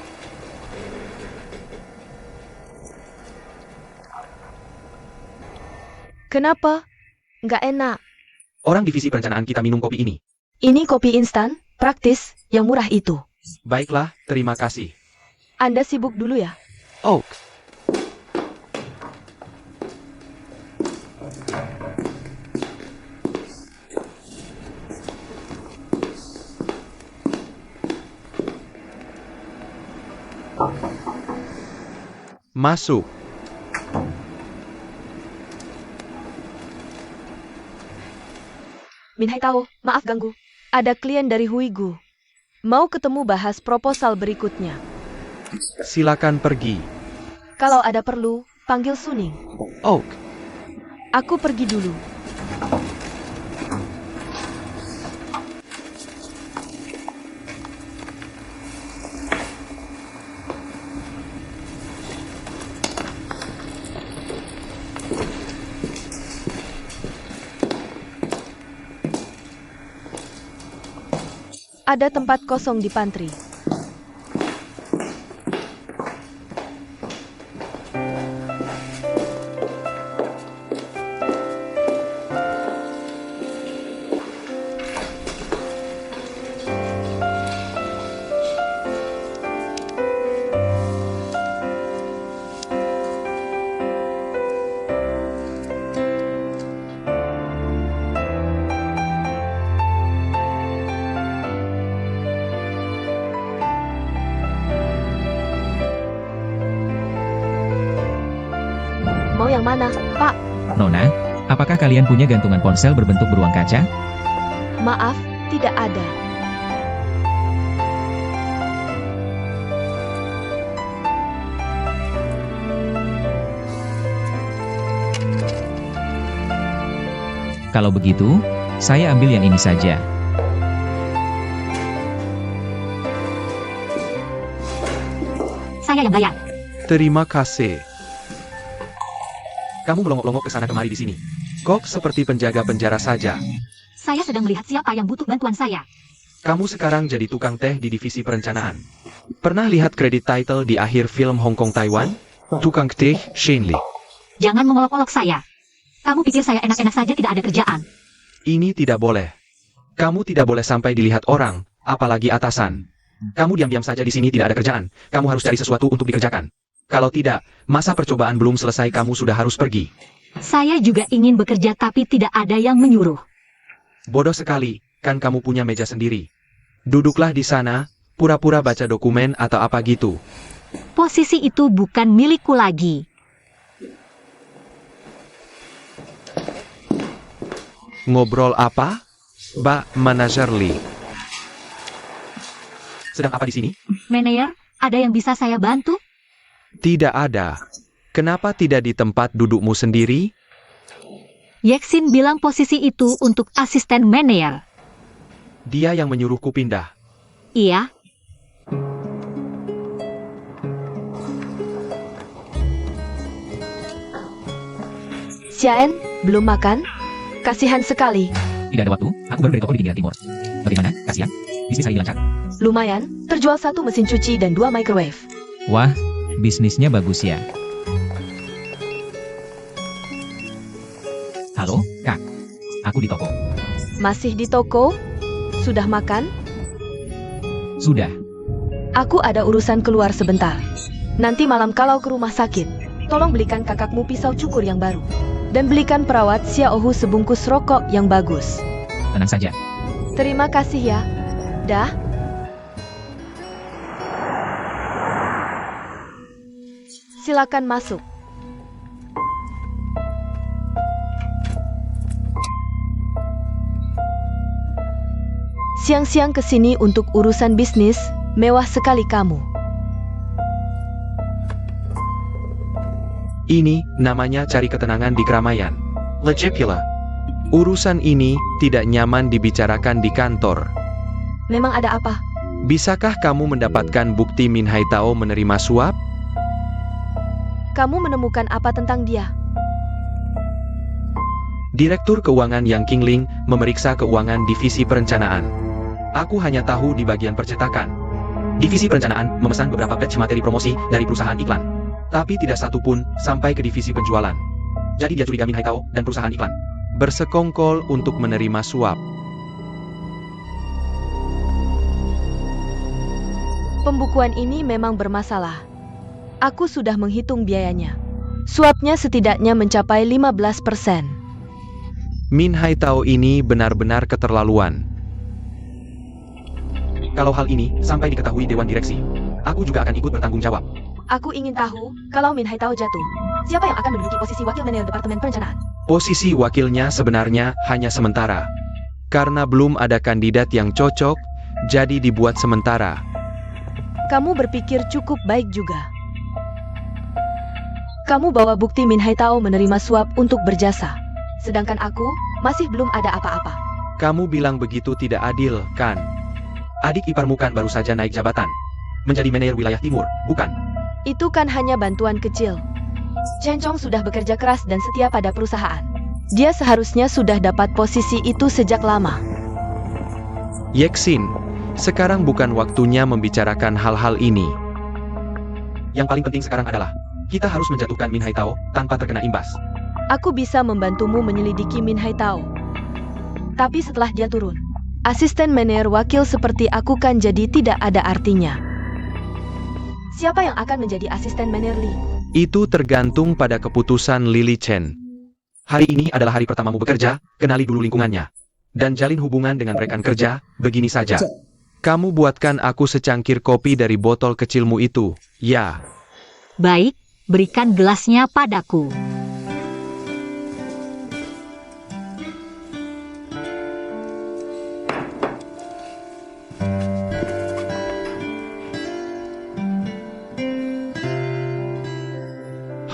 Kenapa? Nggak enak. Orang divisi perencanaan kita minum kopi ini. Ini kopi instan, praktis, yang murah itu. Baiklah, terima kasih. Anda sibuk dulu ya. Oh, masuk. Min Haitao, maaf ganggu. Ada klien dari Huigu. Mau ketemu bahas proposal berikutnya. Silakan pergi. Kalau ada perlu, panggil Suning. Oh, Aku pergi dulu. Ada tempat kosong di pantry. yang mana, Pak? Nona, apakah kalian punya gantungan ponsel berbentuk beruang kaca? Maaf, tidak ada. Kalau begitu, saya ambil yang ini saja. Saya yang bayar. Terima kasih. Kamu melongok-longok ke sana kemari di sini. Kok seperti penjaga penjara saja. Saya sedang melihat siapa yang butuh bantuan saya. Kamu sekarang jadi tukang teh di divisi perencanaan. Pernah lihat kredit title di akhir film Hong Kong Taiwan? Tukang teh Shen Li. Jangan mengolok-olok saya. Kamu pikir saya enak-enak saja tidak ada kerjaan? Ini tidak boleh. Kamu tidak boleh sampai dilihat orang, apalagi atasan. Kamu diam-diam saja di sini tidak ada kerjaan. Kamu harus cari sesuatu untuk dikerjakan. Kalau tidak, masa percobaan belum selesai kamu sudah harus pergi. Saya juga ingin bekerja tapi tidak ada yang menyuruh. Bodoh sekali, kan kamu punya meja sendiri. Duduklah di sana, pura-pura baca dokumen atau apa gitu. Posisi itu bukan milikku lagi. Ngobrol apa? Mbak Manager Lee. Sedang apa di sini? Manajer, ada yang bisa saya bantu? Tidak ada. Kenapa tidak di tempat dudukmu sendiri? Yeksin bilang posisi itu untuk asisten manajer. Dia yang menyuruhku pindah. Iya, Xiaen, belum makan? Kasihan sekali. Tidak ada waktu, aku baru dari toko di pinggiran timur. Bagaimana? Kasihan? Bisnis hari ini lancar. Lumayan, terjual 1 mesin cuci dan 2 microwave. Wah, bisnisnya bagus ya. Halo, Kak. Aku di toko. Masih di toko? Sudah makan? Sudah. Aku ada urusan keluar sebentar. Nanti malam kalau ke rumah sakit, tolong belikan kakakmu pisau cukur yang baru. Dan belikan perawat Xiaohu sebungkus rokok yang bagus. Tenang saja. Terima kasih ya. Dah. Silakan masuk. Siang-siang kesini untuk urusan bisnis, mewah sekali kamu. Ini namanya cari ketenangan di keramaian. Lejepila. Urusan ini tidak nyaman dibicarakan di kantor. Memang ada apa? Bisakah kamu mendapatkan bukti Min Hai Tao menerima suap? Kamu menemukan apa tentang dia? Direktur Keuangan Yang Qingling memeriksa keuangan divisi perencanaan. Aku hanya tahu di bagian percetakan. Divisi perencanaan memesan beberapa batch materi promosi dari perusahaan iklan. Tapi tidak satu pun sampai ke divisi penjualan. Jadi dia curiga Min Hai Tao dan perusahaan iklan bersekongkol untuk menerima suap. Pembukuan ini memang bermasalah. Aku sudah menghitung biayanya. Suapnya setidaknya mencapai 15%. Min Hai Tao ini benar-benar keterlaluan. Kalau hal ini sampai diketahui Dewan Direksi, aku juga akan ikut bertanggung jawab. Aku ingin tahu, kalau Min Hai Tao jatuh, siapa yang akan menduduki posisi wakil manajer Departemen Perencanaan? Posisi wakilnya sebenarnya hanya sementara. Karena belum ada kandidat yang cocok, jadi dibuat sementara. Kamu berpikir cukup baik juga. Kamu bawa bukti Min Hai Tao menerima suap untuk berjasa. Sedangkan aku, masih belum ada apa-apa. Kamu bilang begitu tidak adil, kan? Adik iparmu kan baru saja naik jabatan. Menjadi manajer wilayah timur, bukan? Itu kan hanya bantuan kecil. Chen Chong sudah bekerja keras dan setia pada perusahaan. Dia seharusnya sudah dapat posisi itu sejak lama. Yeksin, sekarang bukan waktunya membicarakan hal-hal ini. Yang paling penting sekarang adalah, kita harus menjatuhkan Min Hai Tao tanpa terkena imbas. Aku bisa membantumu menyelidiki Min Hai Tao. Tapi setelah dia turun, asisten manajer wakil seperti aku kan jadi tidak ada artinya. Siapa yang akan menjadi asisten manajer Lee? Itu tergantung pada keputusan Lily Chen. Hari ini adalah hari pertamamu bekerja, kenali dulu lingkungannya. Dan jalin hubungan dengan rekan kerja, begini saja. Kamu buatkan aku secangkir kopi dari botol kecilmu itu, ya. baik, berikan gelasnya padaku.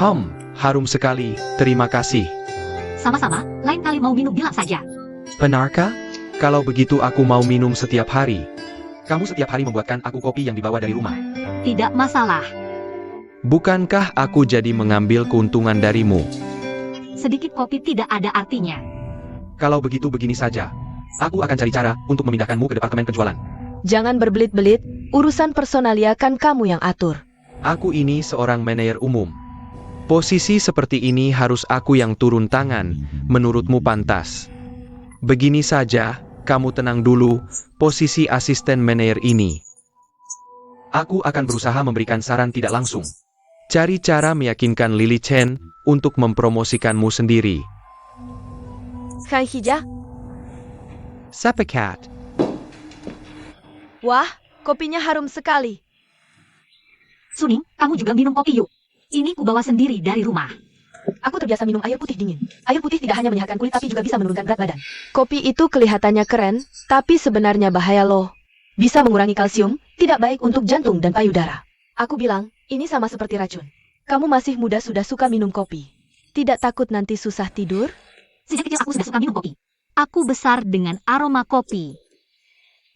Harum sekali, terima kasih. Sama-sama, lain kali mau minum bilang saja. Benarkah? Kalau begitu aku mau minum setiap hari. Kamu setiap hari membuatkan aku kopi yang dibawa dari rumah. Tidak masalah. Bukankah aku jadi mengambil keuntungan darimu? Sedikit kopi tidak ada artinya. Kalau begitu begini saja. Aku akan cari cara untuk memindahkanmu ke departemen penjualan. Jangan berbelit-belit, urusan personalia kan kamu yang atur. Aku ini seorang manajer umum. Posisi seperti ini harus aku yang turun tangan, menurutmu pantas. Begini saja, kamu tenang dulu, posisi asisten manajer ini. Aku akan berusaha memberikan saran tidak langsung. Cari cara meyakinkan Lily Chen untuk mempromosikanmu sendiri. Kang Hija, Sapekat. wah, kopinya harum sekali. Suning, kamu juga minum kopi yuk. Ini ku bawa sendiri dari rumah. Aku terbiasa minum air putih dingin. Air putih tidak hanya menyehatkan kulit tapi juga bisa menurunkan berat badan. Kopi itu kelihatannya keren, tapi sebenarnya bahaya loh. Bisa mengurangi kalsium, tidak baik untuk jantung dan payudara. Aku bilang, ini sama seperti racun. Kamu masih muda sudah suka minum kopi. Tidak takut nanti susah tidur? Sejak kecil aku sudah suka minum kopi. Aku besar dengan aroma kopi.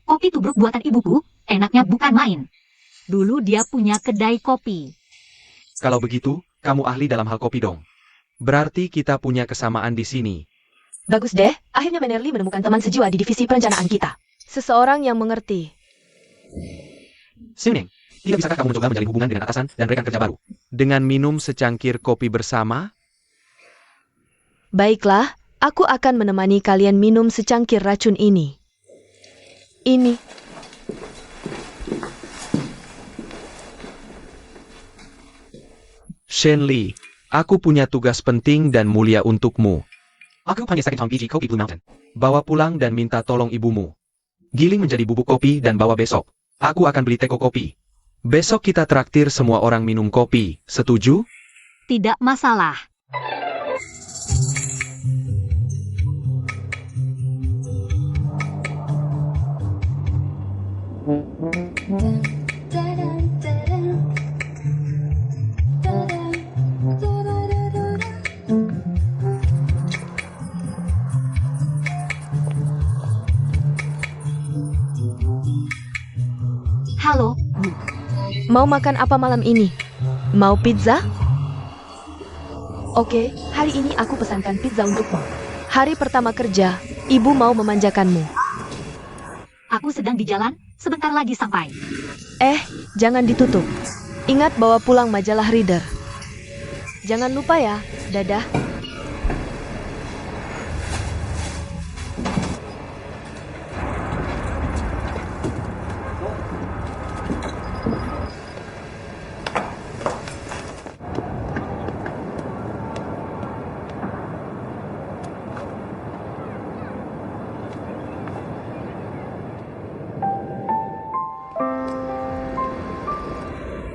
Kopi tubruk buatan ibuku, enaknya bukan main. Dulu dia punya kedai kopi. Kalau begitu, kamu ahli dalam hal kopi dong. Berarti kita punya kesamaan di sini. Bagus deh, akhirnya Menerly menemukan teman sejiwa di divisi perencanaan kita. Seseorang yang mengerti. Sining, tidak bisakah kamu mencoba menjalin hubungan dengan atasan dan rekan kerja baru? Dengan minum secangkir kopi bersama? Baiklah, aku akan menemani kalian minum secangkir racun ini. Ini. Shenli, aku punya tugas penting dan mulia untukmu. Aku hanya sakit biji kopi Blue Mountain. Bawa pulang dan minta tolong ibumu. Giling menjadi bubuk kopi dan bawa besok. Aku akan beli teko kopi. Besok kita traktir semua orang minum kopi, setuju? Tidak masalah. Halo, Mau makan apa malam ini? Mau pizza? Oke, hari ini aku pesankan pizza untukmu. Hari pertama kerja, ibu mau memanjakanmu. aku sedang di jalan, sebentar lagi sampai. Jangan ditutup. Ingat bawa pulang majalah Reader. Jangan lupa ya, dadah.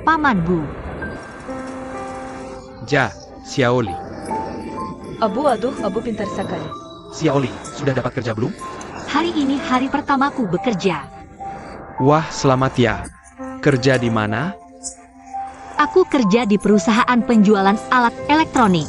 Paman Bu, Ja, Xiaoli. Abu pintar sekali. Xiaoli, sudah dapat kerja belum? hari ini hari pertamaku bekerja. Wah, selamat ya. Kerja di mana? Aku kerja di perusahaan penjualan alat elektronik.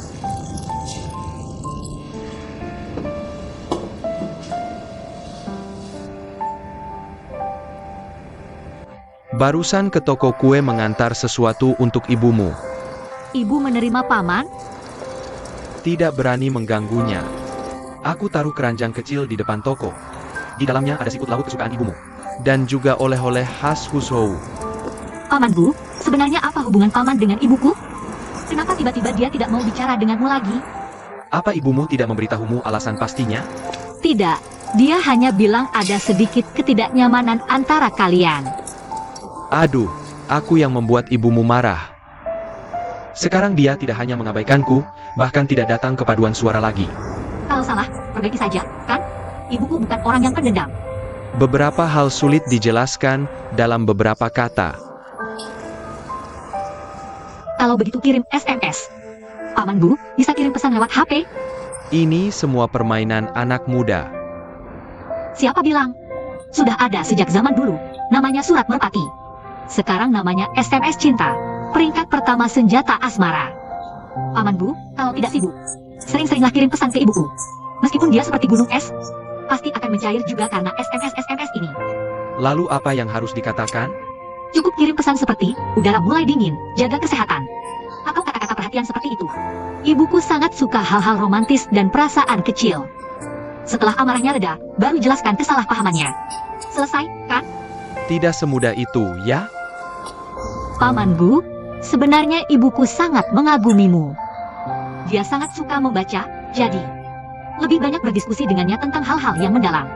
Barusan ke toko kue mengantar sesuatu untuk ibumu. Ibu menerima paman? Tidak berani mengganggunya. Aku taruh keranjang kecil di depan toko. Di dalamnya ada siput laut kesukaan ibumu. Dan juga oleh-oleh khas Huzhou. Paman Bu, sebenarnya apa hubungan paman dengan ibuku? Kenapa tiba-tiba dia tidak mau bicara denganmu lagi? Apa ibumu tidak memberitahumu alasan pastinya? Tidak, dia hanya bilang ada sedikit ketidaknyamanan antara kalian. Aduh, aku yang membuat ibumu marah. Sekarang dia tidak hanya mengabaikanku, bahkan tidak datang ke paduan suara lagi. Kalau salah, perbaiki saja, kan? Ibuku bukan orang yang pendendam. Beberapa hal sulit dijelaskan dalam beberapa kata. Kalau begitu kirim SMS. Paman Bu, bisa kirim pesan lewat HP? Ini semua permainan anak muda. Siapa bilang? Sudah ada sejak zaman dulu, namanya surat merpati. Sekarang namanya SMS cinta, peringkat pertama senjata asmara. Paman Bu, kalau tidak sibuk, sering-seringlah kirim pesan ke ibuku. Meskipun dia seperti gunung es, pasti akan mencair juga karena SMS ini. Lalu apa yang harus dikatakan? Cukup kirim pesan seperti, udara mulai dingin, jaga kesehatan. Atau kata-kata perhatian seperti itu. Ibuku sangat suka hal-hal romantis dan perasaan kecil. Setelah amarahnya reda, baru jelaskan kesalahpahamannya. Selesai, kan? Tidak semudah itu, ya? Paman Bu, sebenarnya ibuku sangat mengagumimu. Dia sangat suka membaca, jadi lebih banyak berdiskusi dengannya tentang hal-hal yang mendalam.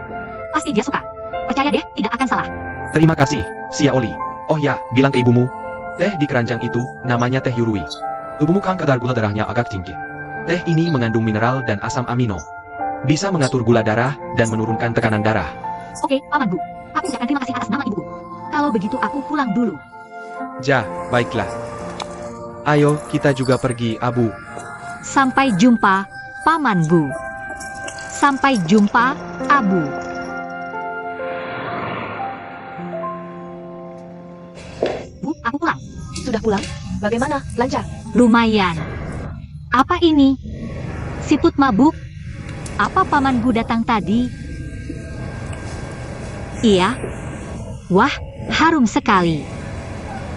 Pasti dia suka. Percaya deh, tidak akan salah. Terima kasih, Sia Oli. Oh ya, bilang ke ibumu. Teh di keranjang itu, namanya teh Yurui. Ibumu kan kadar gula darahnya agak tinggi. Teh ini mengandung mineral dan asam amino. Bisa mengatur gula darah dan menurunkan tekanan darah. Oke, Paman Bu. Aku ucapkan terima kasih atas nama ibuku. Kalau begitu aku pulang dulu. Ja, baiklah. Ayo, kita juga pergi, Abu. Sampai jumpa, Paman Bu. Sampai jumpa, Abu. Bu, aku pulang. Sudah pulang? Bagaimana? Lancar? Lumayan. Apa ini? Siput mabuk? Apa Paman Bu datang tadi? Iya. Wah, harum sekali.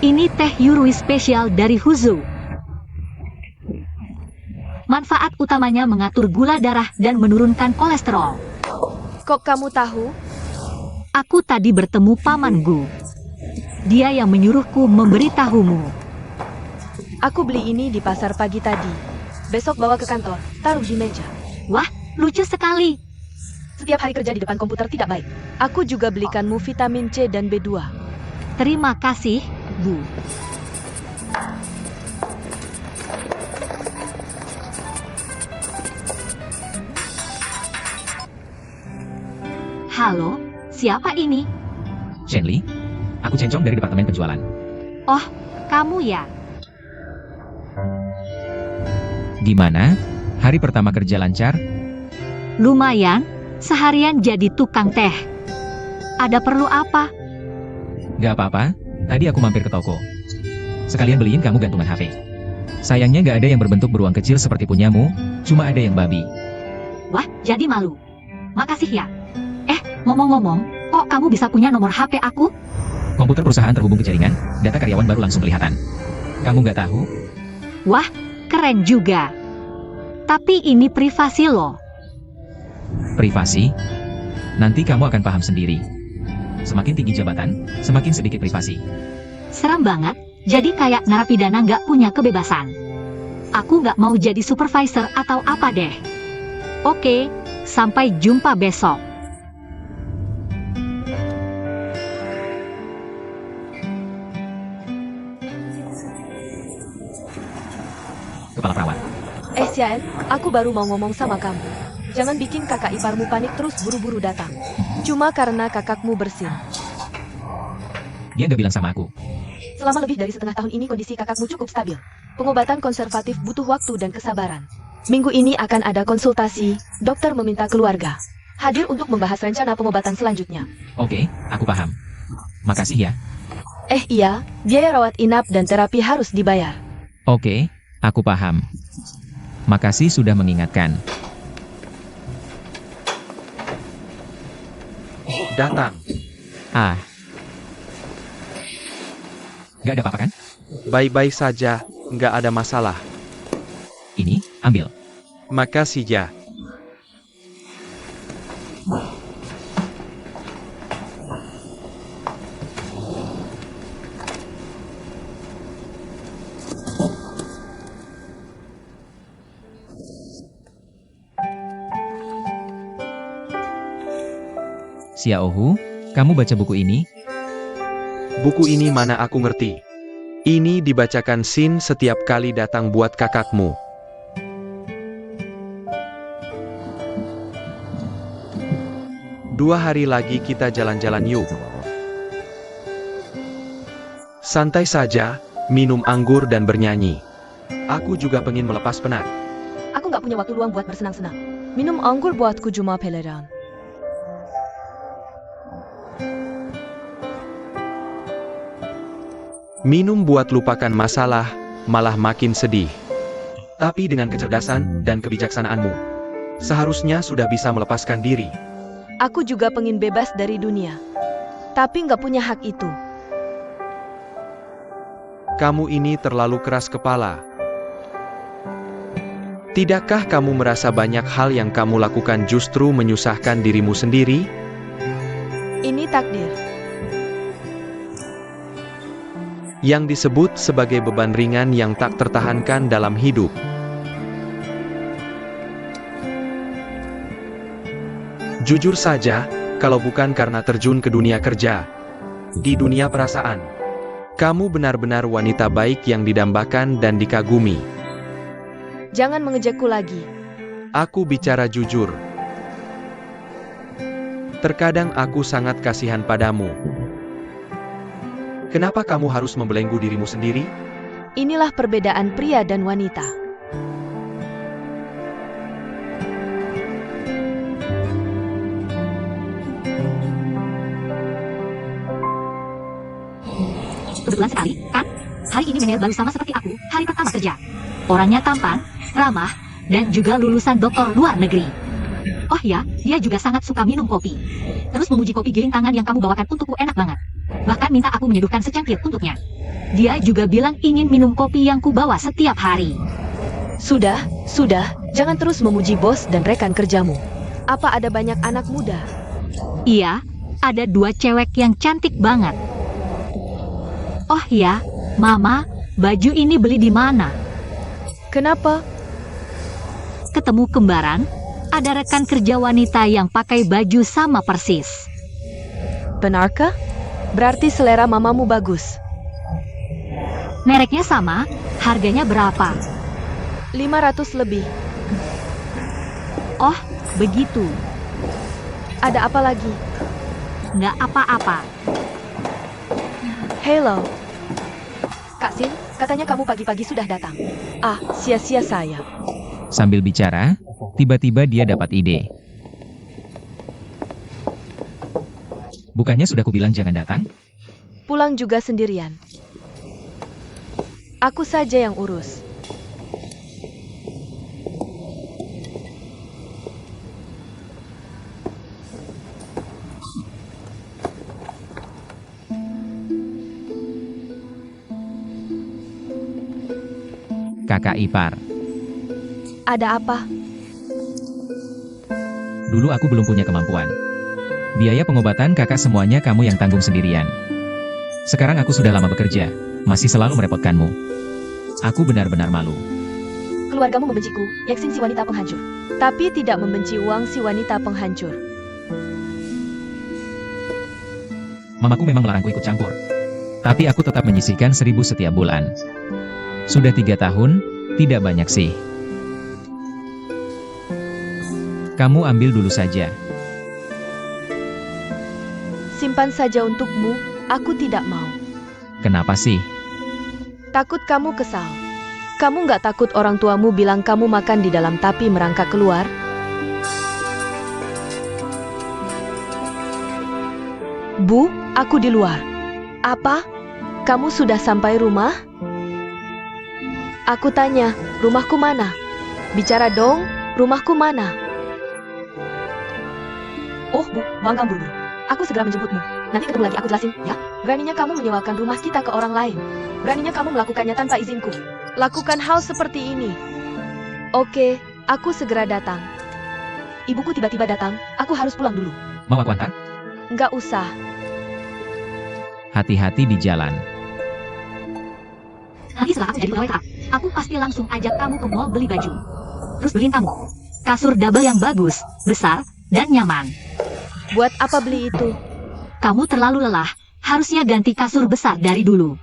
Ini teh Yurui spesial dari Huzu. Manfaat utamanya mengatur gula darah dan menurunkan kolesterol. Kok kamu tahu? Aku tadi bertemu Paman Gu. Dia yang menyuruhku memberitahumu. Aku beli ini di pasar pagi tadi. Besok bawa ke kantor, taruh di meja. Wah, lucu sekali. Setiap hari kerja di depan komputer tidak baik. Aku juga belikanmu vitamin C dan B2. Terima kasih, Bu. Halo, siapa ini? Shenli, aku Cencong dari departemen penjualan. Oh, kamu ya? Gimana? Hari pertama kerja lancar? Lumayan, seharian jadi tukang teh. Ada perlu apa? Gak apa-apa, tadi aku mampir ke toko. Sekalian beliin kamu gantungan HP. Sayangnya gak ada yang berbentuk beruang kecil seperti punyamu, cuma ada yang babi. Wah, jadi malu. Makasih ya. Ngomong-ngomong, kok kamu bisa punya nomor HP aku? Komputer perusahaan terhubung ke jaringan, data karyawan baru langsung kelihatan. Kamu gak tahu? Wah, keren juga. Tapi ini privasi loh. Privasi? Nanti kamu akan paham sendiri. Semakin tinggi jabatan, semakin sedikit privasi. Serem banget, jadi kayak narapidana nggak punya kebebasan. Aku nggak mau jadi supervisor atau apa deh. Oke, sampai jumpa besok. Kepala perawat. Xian, aku baru mau ngomong sama kamu. Jangan bikin kakak iparmu panik terus buru-buru datang. Cuma karena kakakmu bersin. Dia nggak bilang sama aku. Selama lebih dari setengah tahun ini kondisi kakakmu cukup stabil. Pengobatan konservatif butuh waktu dan kesabaran. Minggu ini akan ada konsultasi, dokter meminta keluarga hadir untuk membahas rencana pengobatan selanjutnya. Oke, aku paham. Makasih ya. Iya, biaya rawat inap dan terapi harus dibayar. Oke, aku paham. Makasih sudah mengingatkan. Datang. Ah. Gak ada apa-apa kan? Baik-baik saja, nggak ada masalah. Ini, ambil. Makasih ya. Xiaohu, kamu baca buku ini? Buku ini mana aku ngerti. Ini dibacakan Sin setiap kali datang buat kakakmu. Dua hari lagi kita jalan-jalan yuk. Santai saja, minum anggur dan bernyanyi. Aku juga pengen melepas penat. Aku nggak punya waktu luang buat bersenang-senang. Minum anggur buatku cuma peleran. Minum buat lupakan masalah, malah makin sedih. Tapi dengan kecerdasan dan kebijaksanaanmu, seharusnya sudah bisa melepaskan diri. Aku juga pengen bebas dari dunia. Tapi nggak punya hak itu. Kamu ini terlalu keras kepala. Tidakkah kamu merasa banyak hal yang kamu lakukan justru menyusahkan dirimu sendiri? Ini takdir. Yang disebut sebagai beban ringan yang tak tertahankan dalam hidup. Jujur saja, kalau bukan karena terjun ke dunia kerja, di dunia perasaan, kamu benar-benar wanita baik yang didambakan dan dikagumi. Jangan mengejekku lagi. Aku bicara jujur. Terkadang aku sangat kasihan padamu. Kenapa kamu harus membelenggu dirimu sendiri? Inilah perbedaan pria dan wanita. Kebetulan sekali, kan? Hari ini Meneer baru sama seperti aku, hari pertama kerja. Orangnya tampan, ramah, dan juga lulusan doktor luar negeri. Oh ya, dia juga sangat suka minum kopi. Terus memuji kopi giling tangan yang kamu bawakan untukku enak banget. Bahkan minta aku menyeduhkan secangkir untuknya. Dia juga bilang ingin minum kopi yang kubawa setiap hari. Sudah, jangan terus memuji bos dan rekan kerjamu. Apa ada banyak anak muda? Iya, ada 2 cewek yang cantik banget. Oh ya, Mama, baju ini beli di mana? Kenapa? Ketemu kembaran, ada rekan kerja wanita yang pakai baju sama persis. Benarkah? Berarti selera mamamu bagus. Mereknya sama, harganya berapa? 500 lebih. Oh, begitu. Ada apa lagi? Nggak apa-apa. Hello. Kak Sin, katanya kamu pagi-pagi sudah datang. Ah, sia-sia saya. Sambil bicara, tiba-tiba dia dapat ide. Bukannya sudah kubilang jangan datang? Pulang juga sendirian. Aku saja yang urus. Kakak ipar. Ada apa? Dulu aku belum punya kemampuan. Biaya pengobatan kakak semuanya kamu yang tanggung sendirian. Sekarang aku sudah lama bekerja, masih selalu merepotkanmu. Aku benar-benar malu. Keluargamu membenciku, Yaksin si wanita penghancur. Tapi tidak membenci Wang si wanita penghancur. Mamaku memang melarangku ikut campur. Tapi aku tetap menyisihkan 1.000 setiap bulan. Sudah 3 tahun, tidak banyak sih. Kamu ambil dulu saja. Simpan saja untukmu, aku tidak mau. Kenapa sih? Takut kamu kesal. Kamu nggak takut orang tuamu bilang kamu makan di dalam tapi merangkak keluar? Bu, aku di luar. Apa? Kamu sudah sampai rumah? Aku tanya, rumahku mana? Bicara dong, rumahku mana? Oh, Bu, buangkan buru-buru. Aku segera menjemputmu. Nanti ketemu lagi aku jelasin, ya? Beraninya kamu menyewakan rumah kita ke orang lain. Beraninya kamu melakukannya tanpa izinku. Lakukan hal seperti ini. Oke, aku segera datang. Ibuku tiba-tiba datang, aku harus pulang dulu. Mau aku antar? Nggak usah. Hati-hati di jalan. Nanti setelah aku jadi pegawai tetap, aku pasti langsung ajak kamu ke mall beli baju. Terus beliin kamu kasur double yang bagus, besar, dan nyaman. Buat apa beli itu? Kamu terlalu lelah, harusnya ganti kasur besar dari dulu.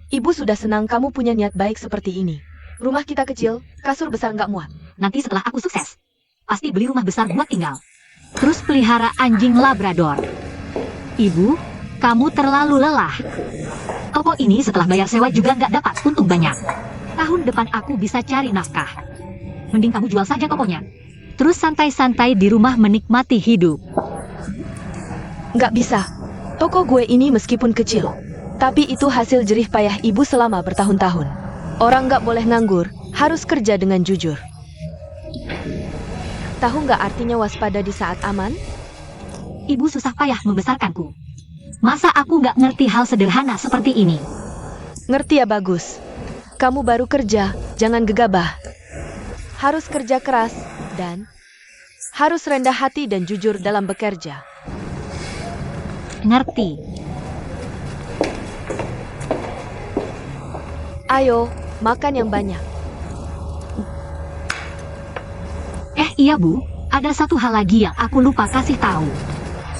Ibu sudah senang kamu punya niat baik seperti ini. Rumah kita kecil, kasur besar nggak muat. Nanti setelah aku sukses, pasti beli rumah besar buat tinggal. Terus pelihara anjing Labrador. Ibu, kamu terlalu lelah. Toko ini setelah bayar sewa juga nggak dapat untung banyak. Tahun depan aku bisa cari nafkah. Mending kamu jual saja tokonya. Terus santai-santai di rumah menikmati hidup. Nggak bisa. Toko gue ini meskipun kecil, tapi itu hasil jerih payah ibu selama bertahun-tahun. Orang nggak boleh nganggur, Harus kerja dengan jujur. Tahu nggak artinya waspada di saat aman? Ibu susah payah membesarkanku. Masa aku nggak ngerti hal sederhana seperti ini? Ngerti ya bagus. Kamu baru kerja, jangan gegabah. Harus kerja keras, dan harus rendah hati dan jujur dalam bekerja. Ngerti. Ayo, makan yang banyak. Iya Bu, ada satu hal lagi yang aku lupa kasih tahu.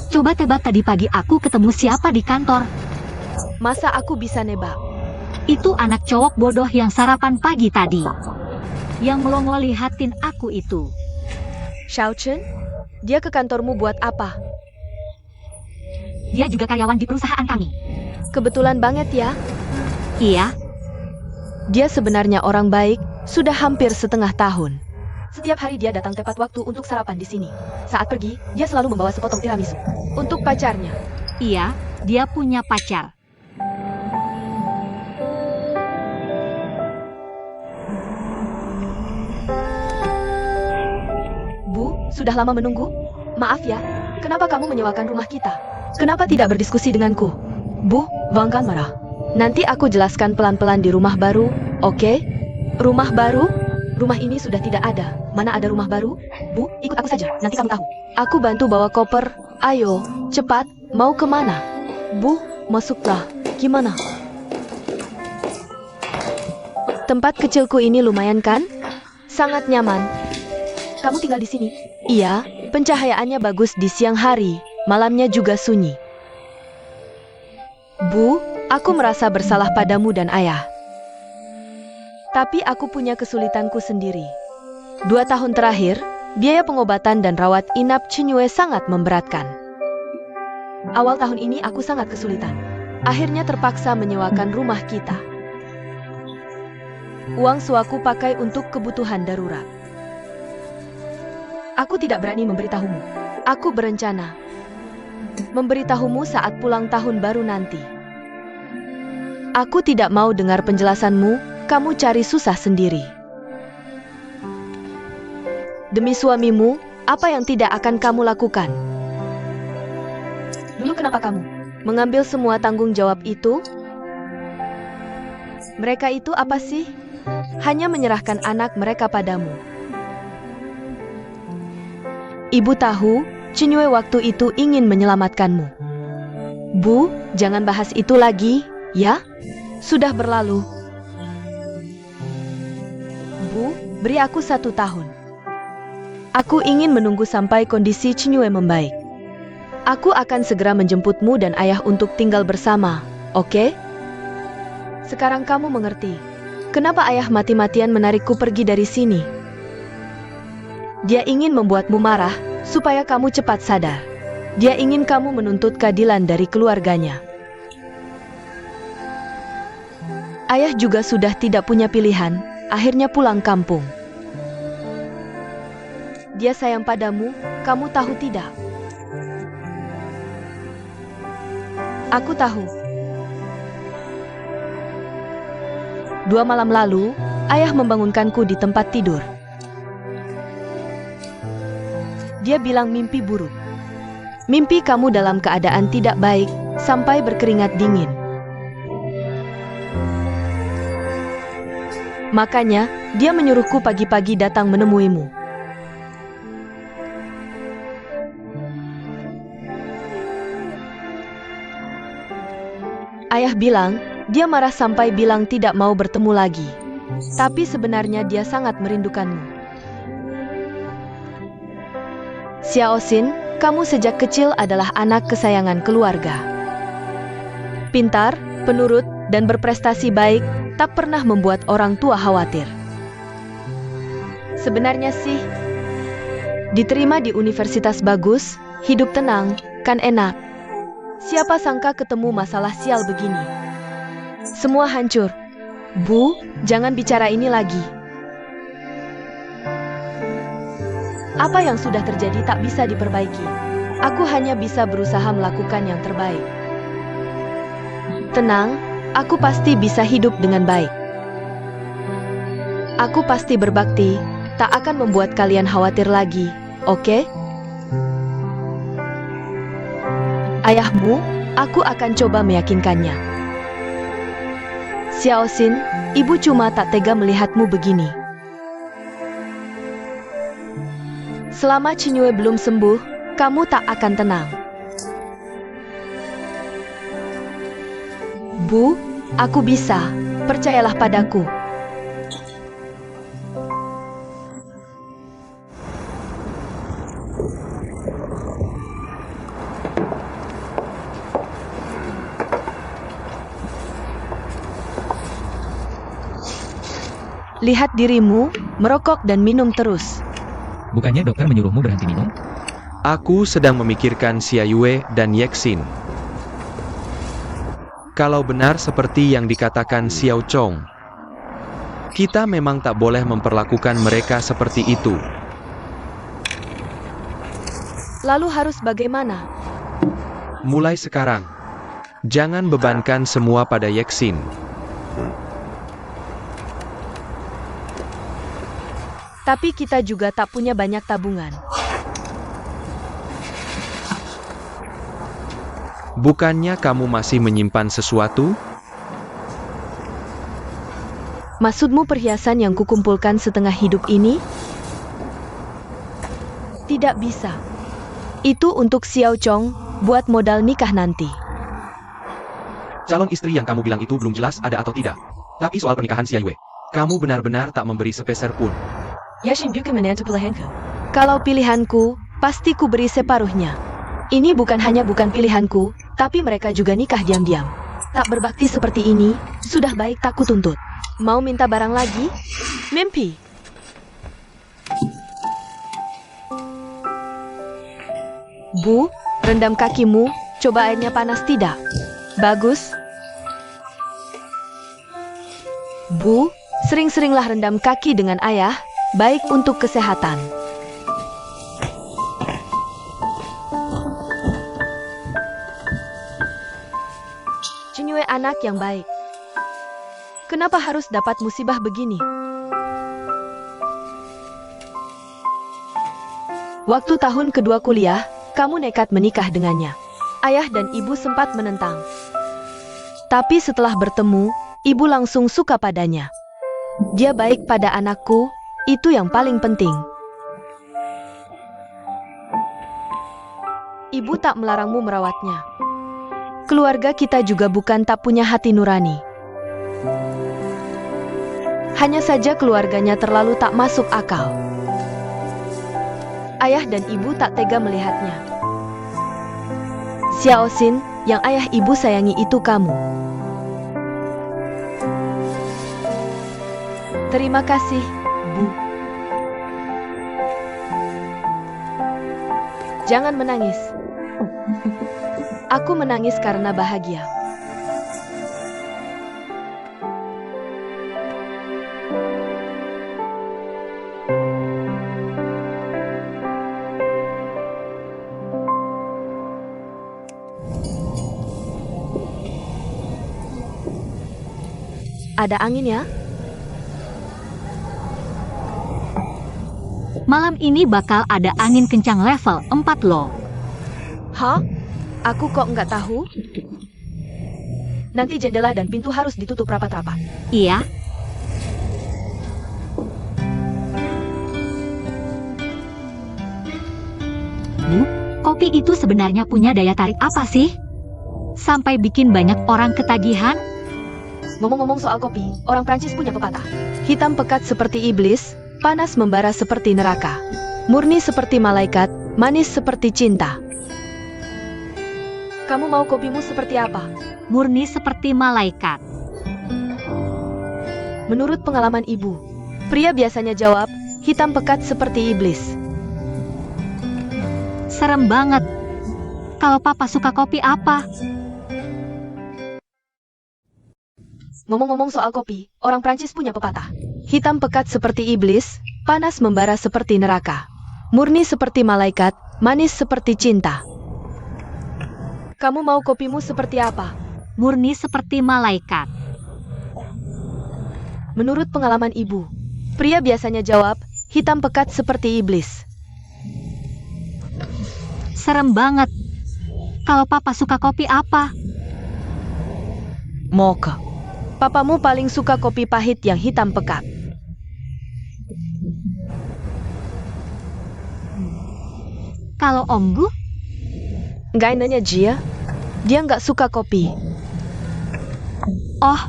Coba tebak tadi pagi aku ketemu siapa di kantor? Masa aku bisa nebak? Itu anak cowok bodoh yang sarapan pagi tadi. Yang melongo lihatin aku itu. Xiao Chen? Dia ke kantormu buat apa? Dia juga karyawan di perusahaan kami. Kebetulan banget ya. Iya, Dia sebenarnya orang baik, sudah hampir setengah tahun. Setiap hari dia datang tepat waktu untuk sarapan di sini. Saat pergi, dia selalu membawa sepotong tiramisu. Untuk pacarnya. iya, dia punya pacar. Bu, sudah lama menunggu? Maaf ya, kenapa kamu menyewakan rumah kita? Kenapa tidak berdiskusi denganku? Bu, jangan marah. Nanti aku jelaskan pelan-pelan di rumah baru, oke? Rumah baru? Rumah ini sudah tidak ada. Mana ada rumah baru? Bu, ikut aku saja, nanti kamu tahu. Aku bantu bawa koper. Ayo, cepat, mau kemana? Bu, masuklah. Gimana? Tempat kecilku ini lumayan kan? Sangat nyaman. Kamu tinggal di sini? Iya, pencahayaannya bagus di siang hari, malamnya juga sunyi. Bu, aku merasa bersalah padamu dan ayah. Tapi aku punya kesulitanku sendiri. 2 tahun terakhir, biaya pengobatan dan rawat inap Chinyue sangat memberatkan. Awal tahun ini aku sangat kesulitan. Akhirnya terpaksa menyewakan rumah kita. Uang suaku pakai untuk kebutuhan darurat. Aku tidak berani memberitahumu. Aku berencana memberitahumu saat pulang tahun baru nanti. Aku tidak mau dengar penjelasanmu, kamu cari susah sendiri. Demi suamimu, apa yang tidak akan kamu lakukan? Dulu kenapa kamu mengambil semua tanggung jawab itu? Mereka itu apa sih? Hanya menyerahkan anak mereka padamu. Ibu tahu, Chinyue waktu itu ingin menyelamatkanmu. Bu, jangan bahas itu lagi, ya? Sudah berlalu. Bu, beri aku 1 tahun. Aku ingin menunggu sampai kondisi Chinyue membaik. Aku akan segera menjemputmu dan ayah untuk tinggal bersama, oke? Sekarang kamu mengerti. Kenapa ayah mati-matian menarikku pergi dari sini? Dia ingin membuatmu marah, supaya kamu cepat sadar. Dia ingin kamu menuntut keadilan dari keluarganya. Ayah juga sudah tidak punya pilihan, akhirnya pulang kampung. Dia sayang padamu, kamu tahu tidak? Aku tahu. 2 malam lalu, ayah membangunkanku di tempat tidur. Dia bilang mimpi buruk. Mimpi kamu dalam keadaan tidak baik, sampai berkeringat dingin. Makanya, dia menyuruhku pagi-pagi datang menemuimu. Ayah bilang, dia marah sampai bilang tidak mau bertemu lagi. Tapi sebenarnya dia sangat merindukanmu. Xiao Xin, kamu sejak kecil adalah anak kesayangan keluarga. Pintar, penurut, dan berprestasi baik, tak pernah membuat orang tua khawatir. Sebenarnya sih, diterima di universitas bagus, hidup tenang, kan enak. Siapa sangka ketemu masalah sial begini. Semua hancur. Bu, jangan bicara ini lagi. Apa yang sudah terjadi tak bisa diperbaiki. Aku hanya bisa berusaha melakukan yang terbaik. Tenang, aku pasti bisa hidup dengan baik. Aku pasti berbakti, tak akan membuat kalian khawatir lagi, oke? Ayahmu, aku akan coba meyakinkannya. Xiao Xin, ibu cuma tak tega melihatmu begini. Selama Cinyue belum sembuh, kamu tak akan tenang. Bu, aku bisa, percayalah padaku. Lihat dirimu, merokok dan minum terus. Bukannya dokter menyuruhmu berhenti minum? Aku sedang memikirkan Xia Yue dan Yexin. Kalau benar seperti yang dikatakan Xiao Chong, kita memang tak boleh memperlakukan mereka seperti itu. Lalu harus bagaimana? Mulai sekarang, jangan bebankan semua pada Yexin. Tapi kita juga tak punya banyak tabungan. Bukannya kamu masih menyimpan sesuatu? Maksudmu perhiasan yang kukumpulkan setengah hidup ini? Tidak bisa. Itu untuk Xiao Chong, buat modal nikah nanti. Calon istri yang kamu bilang itu belum jelas ada atau tidak. Tapi soal pernikahan Xia Yue, kamu benar-benar tak memberi sepeser pun. Kalau pilihanku, pasti ku beri separuhnya. Ini bukan hanya bukan pilihanku, tapi mereka juga nikah diam-diam. Tak berbakti seperti ini, sudah baik tak kutuntut. Mau minta barang lagi? Mimpi. Bu, rendam kakimu, coba airnya panas tidak? Bagus. Bu, sering-seringlah rendam kaki dengan ayah, baik untuk kesehatan. Cinyue anak yang baik. Kenapa harus dapat musibah begini? Waktu tahun kedua kuliah, kamu nekat menikah dengannya. Ayah dan ibu sempat menentang. Tapi setelah bertemu, ibu langsung suka padanya. Dia baik pada anakku, itu yang paling penting. Ibu tak melarangmu merawatnya. Keluarga kita juga bukan tak punya hati nurani. Hanya saja keluarganya terlalu tak masuk akal. Ayah dan ibu tak tega melihatnya. Xiao Xin, yang ayah ibu sayangi itu kamu. Terima kasih, Bu. Jangan menangis. Aku menangis karena bahagia. Ada angin ya? Malam ini bakal ada angin kencang level 4 loh. Hah? Aku kok nggak tahu? Nanti jendela dan pintu harus ditutup rapat-rapat. Iya, Bu, kopi itu sebenarnya punya daya tarik apa sih? Sampai bikin banyak orang ketagihan? Ngomong-ngomong soal kopi, orang Prancis punya pepatah. Hitam pekat seperti iblis, panas membara seperti neraka. Murni seperti malaikat, manis seperti cinta. Kamu mau kopimu seperti apa? Murni seperti malaikat. Menurut pengalaman ibu, pria biasanya jawab, hitam pekat seperti iblis. Serem banget. Kalau papa suka kopi apa? Ngomong-ngomong soal kopi, orang Prancis punya pepatah. Hitam pekat seperti iblis, panas membara seperti neraka. Murni seperti malaikat, manis seperti cinta. Kamu mau kopimu seperti apa? Murni seperti malaikat. Menurut pengalaman ibu, Pria biasanya jawab, hitam pekat seperti iblis. Serem banget. Kalau papa suka kopi apa? Mocha. Papamu paling suka kopi pahit yang hitam pekat. Kalau Om Gu? Nggak nanya Jia, dia nggak suka kopi. Oh,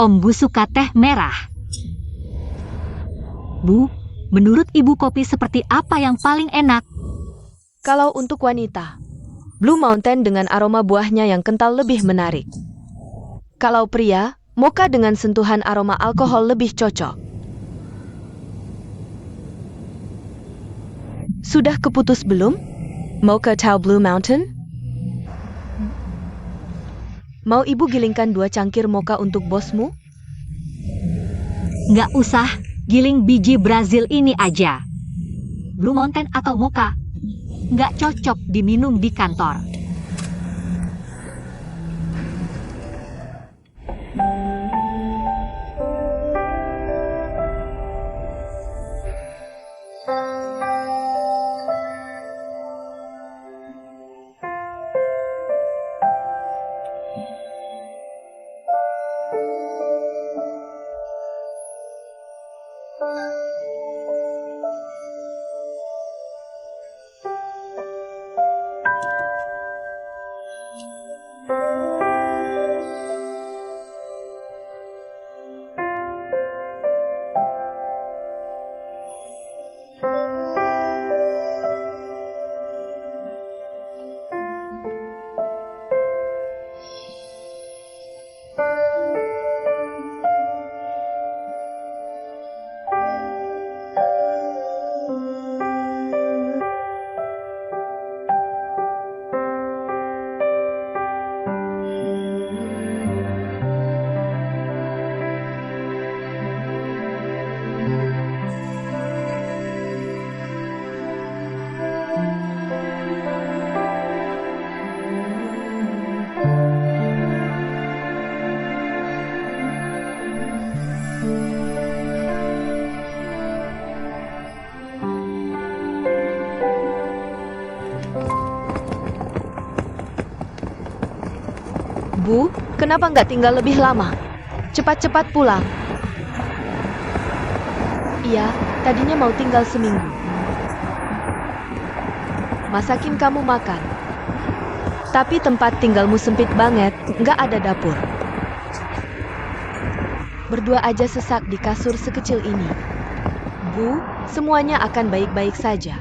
Om Bu suka teh merah. Bu, menurut Ibu kopi seperti apa yang paling enak? Kalau untuk wanita, Blue Mountain dengan aroma buahnya yang kental lebih menarik. Kalau pria, mocha dengan sentuhan aroma alkohol lebih cocok. Sudah keputus belum? Mocha atau Blue Mountain? Mau ibu gilingkan 2 cangkir mocha untuk bosmu? Nggak usah, giling biji Brazil ini aja. Blue Mountain atau mocha? Nggak cocok diminum di kantor. Bu, kenapa nggak tinggal lebih lama? Cepat-cepat pulang. Iya, tadinya mau tinggal seminggu. Masakin kamu makan. Tapi tempat tinggalmu sempit banget, nggak ada dapur. Berdua aja sesak di kasur sekecil ini. Bu, semuanya akan baik-baik saja.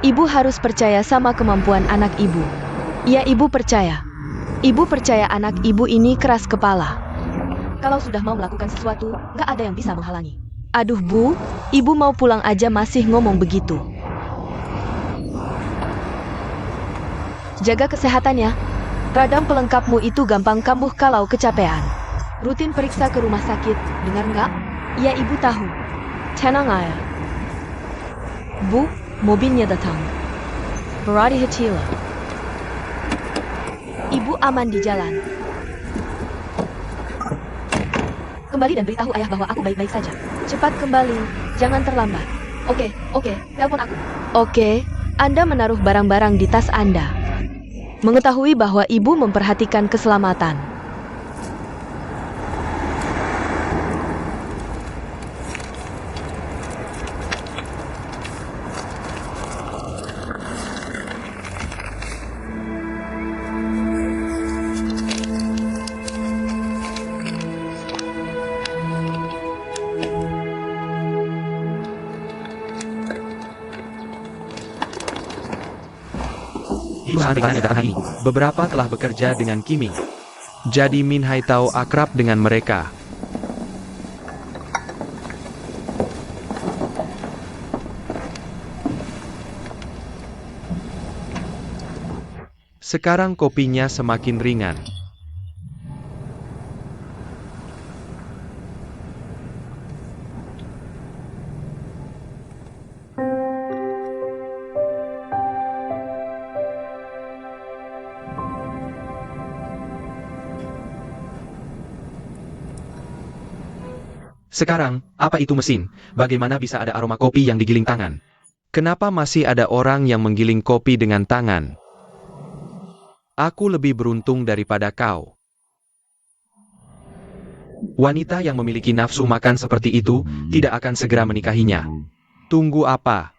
Ibu harus percaya sama kemampuan anak ibu. Ya, ibu percaya. Ibu percaya anak ibu ini keras kepala. Kalau sudah mau melakukan sesuatu, nggak ada yang bisa menghalangi. Aduh Bu, ibu mau pulang aja masih ngomong begitu. Jaga kesehatan ya. Radang pelengkapmu itu gampang kambuh kalau kecapean. Rutin periksa ke rumah sakit, dengar nggak? Ya ibu tahu. Tenang aja. Bu, mobilnya datang. Berhati-hatilah. Ibu aman di jalan. Kembali dan beritahu ayah bahwa aku baik-baik saja. Cepat kembali, jangan terlambat. Oke, telepon aku. Oke, Anda menaruh barang-barang di tas Anda. Mengetahui bahwa ibu memperhatikan keselamatan. Perusahaan ringan negara ini, beberapa telah bekerja dengan Kimi. Jadi Min Hai tahu akrab dengan mereka. Sekarang kopinya semakin ringan. Sekarang, apa itu mesin? Bagaimana bisa ada aroma kopi yang digiling tangan? Kenapa masih ada orang yang menggiling kopi dengan tangan? Aku lebih beruntung daripada kau. Wanita yang memiliki nafsu makan seperti itu tidak akan segera menikahinya. Tunggu apa?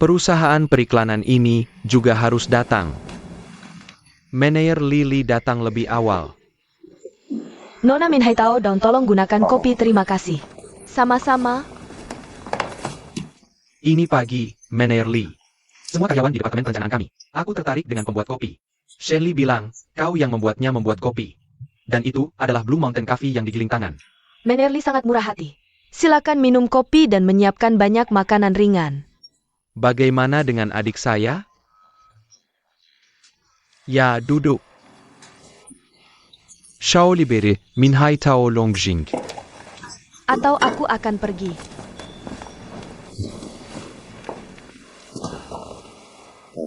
Perusahaan periklanan ini juga harus datang. Manajer Lily datang lebih awal. Nona Min Hai Tao dan tolong gunakan kopi, terima kasih. Sama-sama. Ini pagi, Manajer Lee. Semua karyawan di departemen perencanaan kami. Aku tertarik dengan pembuat kopi. Shelly bilang, kau yang membuat kopi. Dan itu adalah Blue Mountain Coffee yang digiling tangan. Manajer Lee sangat murah hati. Silakan minum kopi dan menyiapkan banyak makanan ringan. Bagaimana dengan adik saya? Ya, duduk. Shao libere, Min Hai Tao Longjing. Atau aku akan pergi.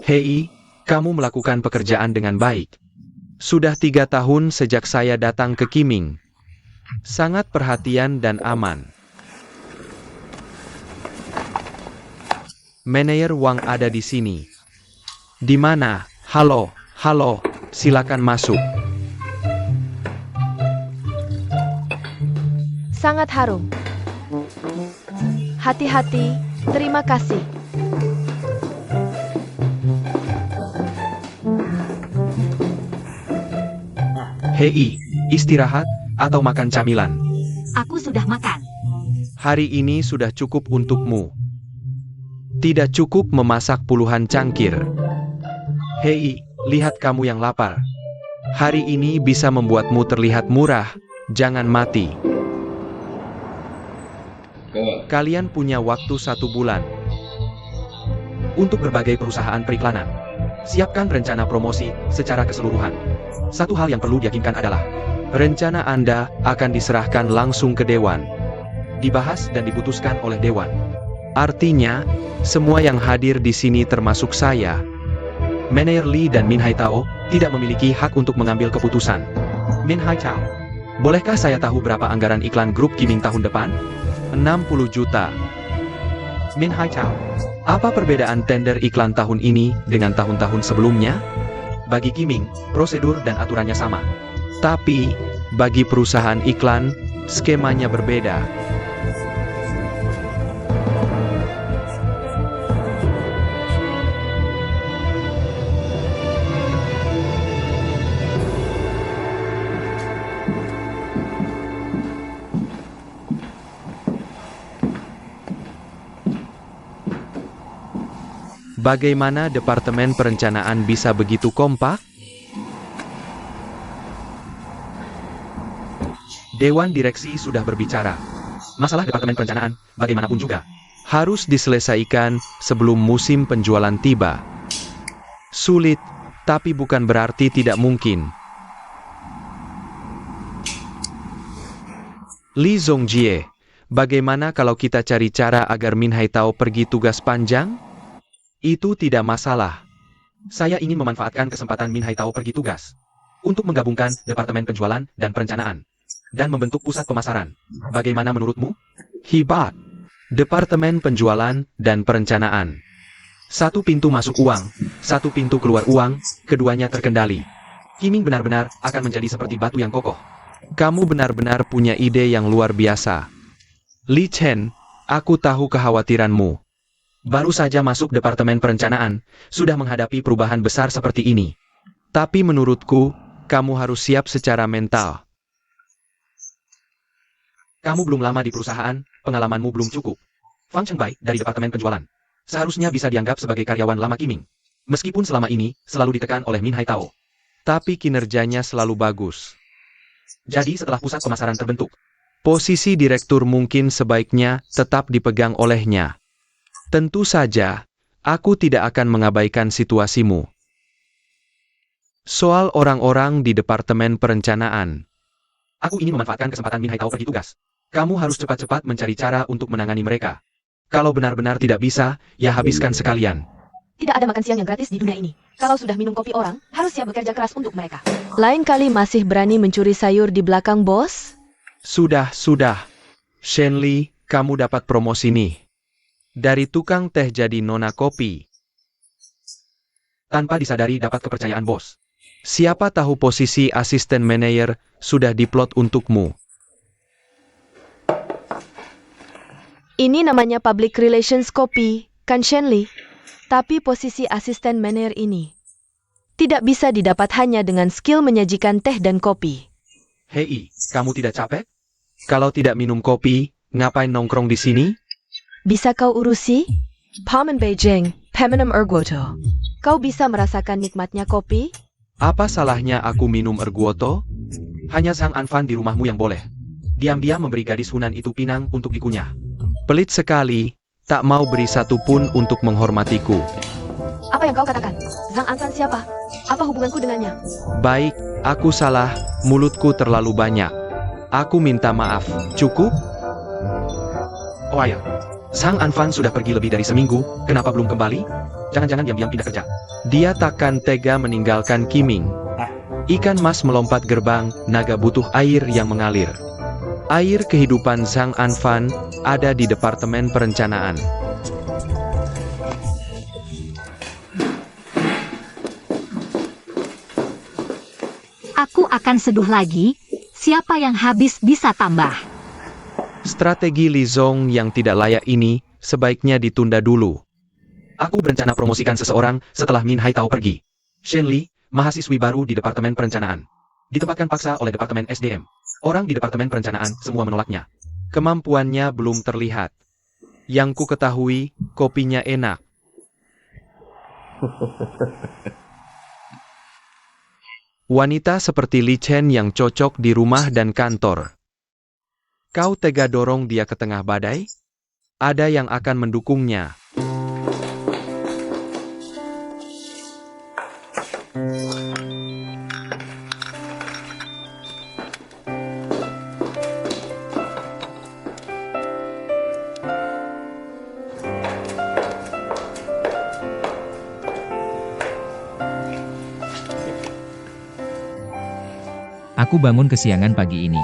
Hei, kamu melakukan pekerjaan dengan baik. Sudah 3 tahun sejak saya datang ke Kiming. Sangat perhatian dan aman. Manajer Wang ada di sini. Di mana? Halo, silakan masuk. Sangat harum. Hati-hati, terima kasih. Hei, istirahat atau makan camilan? Aku sudah makan. Hari ini sudah cukup untukmu. Tidak cukup memasak puluhan cangkir. Hei, lihat kamu yang lapar. Hari ini bisa membuatmu terlihat murah, jangan mati. Kalian punya waktu 1 bulan untuk berbagai perusahaan periklanan. Siapkan rencana promosi secara keseluruhan. Satu hal yang perlu diyakinkan adalah, rencana Anda akan diserahkan langsung ke Dewan. Dibahas dan diputuskan oleh Dewan. Artinya, semua yang hadir di sini termasuk saya, Manajer Lee dan Min Hai Tao, tidak memiliki hak untuk mengambil keputusan. Min Hai Tao, bolehkah saya tahu berapa anggaran iklan grup Kiming tahun depan? 60 juta. Min Hai Tao, apa perbedaan tender iklan tahun ini dengan tahun-tahun sebelumnya? Bagi Kiming, prosedur dan aturannya sama. Tapi, bagi perusahaan iklan, skemanya berbeda. Bagaimana Departemen Perencanaan bisa begitu kompak? Dewan Direksi sudah berbicara. Masalah Departemen Perencanaan, bagaimanapun juga, harus diselesaikan sebelum musim penjualan tiba. Sulit, tapi bukan berarti tidak mungkin. Li Zongjie, bagaimana kalau kita cari cara agar Min Hai Tao pergi tugas panjang? Itu tidak masalah. Saya ingin memanfaatkan kesempatan Min Hai Tao pergi tugas untuk menggabungkan Departemen Penjualan dan Perencanaan dan membentuk pusat pemasaran. Bagaimana menurutmu? Hebat. Departemen Penjualan dan Perencanaan. 1 pintu masuk uang, 1 pintu keluar uang, keduanya terkendali. Kiming benar-benar akan menjadi seperti batu yang kokoh. Kamu benar-benar punya ide yang luar biasa. Li Chen, aku tahu kekhawatiranmu. Baru saja masuk Departemen Perencanaan, sudah menghadapi perubahan besar seperti ini. Tapi menurutku, kamu harus siap secara mental. Kamu belum lama di perusahaan, pengalamanmu belum cukup. Fang Chengbai dari Departemen Penjualan seharusnya bisa dianggap sebagai karyawan lama Kiming. Meskipun selama ini selalu ditekan oleh Min Hai Tao. Tapi kinerjanya selalu bagus. Jadi setelah pusat pemasaran terbentuk, posisi direktur mungkin sebaiknya tetap dipegang olehnya. Tentu saja, aku tidak akan mengabaikan situasimu. Soal orang-orang di Departemen Perencanaan. Aku ingin memanfaatkan kesempatan Min Hai Tao pergi tugas. Kamu harus cepat-cepat mencari cara untuk menangani mereka. Kalau benar-benar tidak bisa, ya habiskan sekalian. Tidak ada makan siang yang gratis di dunia ini. Kalau sudah minum kopi orang, harus siap bekerja keras untuk mereka. Lain kali masih berani mencuri sayur di belakang bos? Sudah. Shenli, kamu dapat promosi nih. Dari tukang teh jadi nona kopi. Tanpa disadari dapat kepercayaan bos. Siapa tahu posisi asisten manajer sudah diplot untukmu. Ini namanya public relations kopi, kan Shenli? Tapi posisi asisten manajer ini tidak bisa didapat hanya dengan skill menyajikan teh dan kopi. Hei, kamu tidak capek? Kalau tidak minum kopi, ngapain nongkrong di sini? Bisa kau urusi? Paman Beijing, Pemenem Erguoto. Kau bisa merasakan nikmatnya kopi? Apa salahnya aku minum erguoto? Hanya Zhang Anfan di rumahmu yang boleh. Diam-diam memberi gadis Hunan itu pinang untuk dikunyah. Pelit sekali, tak mau beri satu pun untuk menghormatiku. Apa yang kau katakan? Zhang Anfan siapa? Apa hubunganku dengannya? Baik, aku salah, mulutku terlalu banyak. Aku minta maaf, cukup? Oh ayah, Zhang Anfan sudah pergi lebih dari seminggu, kenapa belum kembali? Jangan-jangan diam-diam pindah kerja. Dia takkan tega meninggalkan Qiming. Ikan mas melompat gerbang, naga butuh air yang mengalir. Air kehidupan Zhang Anfan ada di Departemen Perencanaan. Aku akan seduh lagi, siapa yang habis bisa tambah. Strategi Li Zong yang tidak layak ini sebaiknya ditunda dulu. Aku berencana promosikan seseorang setelah Min Hai Tao pergi. Shenli, mahasiswi baru di Departemen Perencanaan. Ditempatkan paksa oleh Departemen SDM. Orang di Departemen Perencanaan semua menolaknya. Kemampuannya belum terlihat. Yang ku ketahui, kopinya enak. Wanita seperti Li Chen yang cocok di rumah dan kantor. Kau tega dorong dia ke tengah badai? Ada yang akan mendukungnya. Aku bangun kesiangan pagi ini.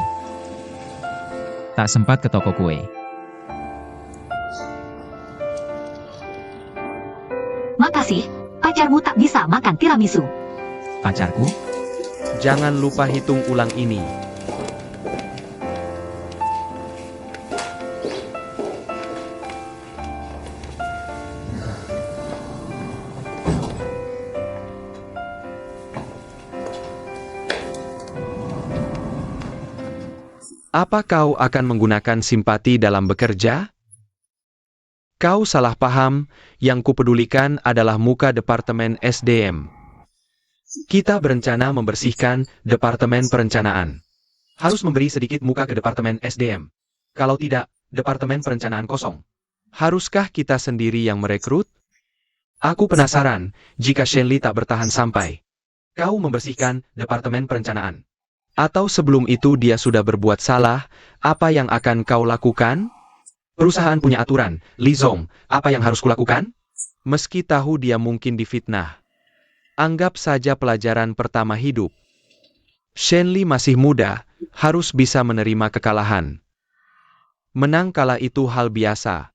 Tak sempat ke toko kue. Makasih, pacarmu tak bisa makan tiramisu. Pacarku? Jangan lupa hitung ulang ini. Apa kau akan menggunakan simpati dalam bekerja? Kau salah paham, yang kupedulikan adalah muka Departemen SDM. Kita berencana membersihkan Departemen Perencanaan. Harus memberi sedikit muka ke Departemen SDM. Kalau tidak, Departemen Perencanaan kosong. Haruskah kita sendiri yang merekrut? Aku penasaran, jika Shenli tak bertahan sampai kau membersihkan Departemen Perencanaan. Atau sebelum itu dia sudah berbuat salah, apa yang akan kau lakukan? Perusahaan punya aturan, Li Zong, apa yang harus kulakukan? Meski tahu dia mungkin difitnah. Anggap saja pelajaran pertama hidup. Shenli masih muda, harus bisa menerima kekalahan. Menang kalah itu hal biasa.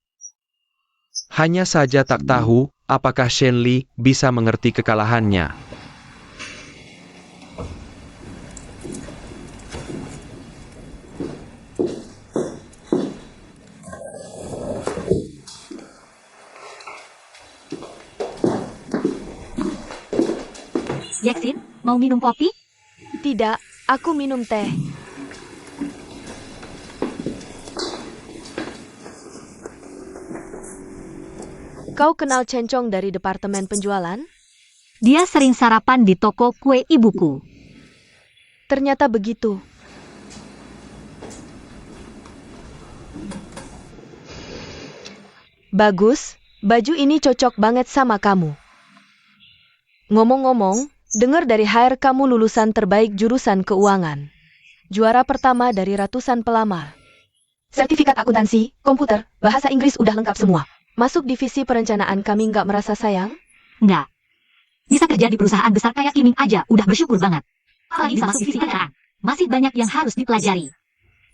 Hanya saja tak tahu, apakah Shenli bisa mengerti kekalahannya. Jackson, mau minum kopi? Tidak, aku minum teh. Kau kenal Cencong dari Departemen Penjualan? Dia sering sarapan di toko kue ibuku. Ternyata begitu. Bagus, baju ini cocok banget sama kamu. Ngomong-ngomong, dengar dari HR kamu lulusan terbaik jurusan keuangan. Juara pertama dari ratusan pelamar. Sertifikat akuntansi, komputer, bahasa Inggris udah lengkap semua. Masuk divisi perencanaan kami nggak merasa sayang? Nggak. Bisa kerja di perusahaan besar kayak Qiming aja udah bersyukur banget. Apalagi sama fisika, masih banyak yang harus dipelajari.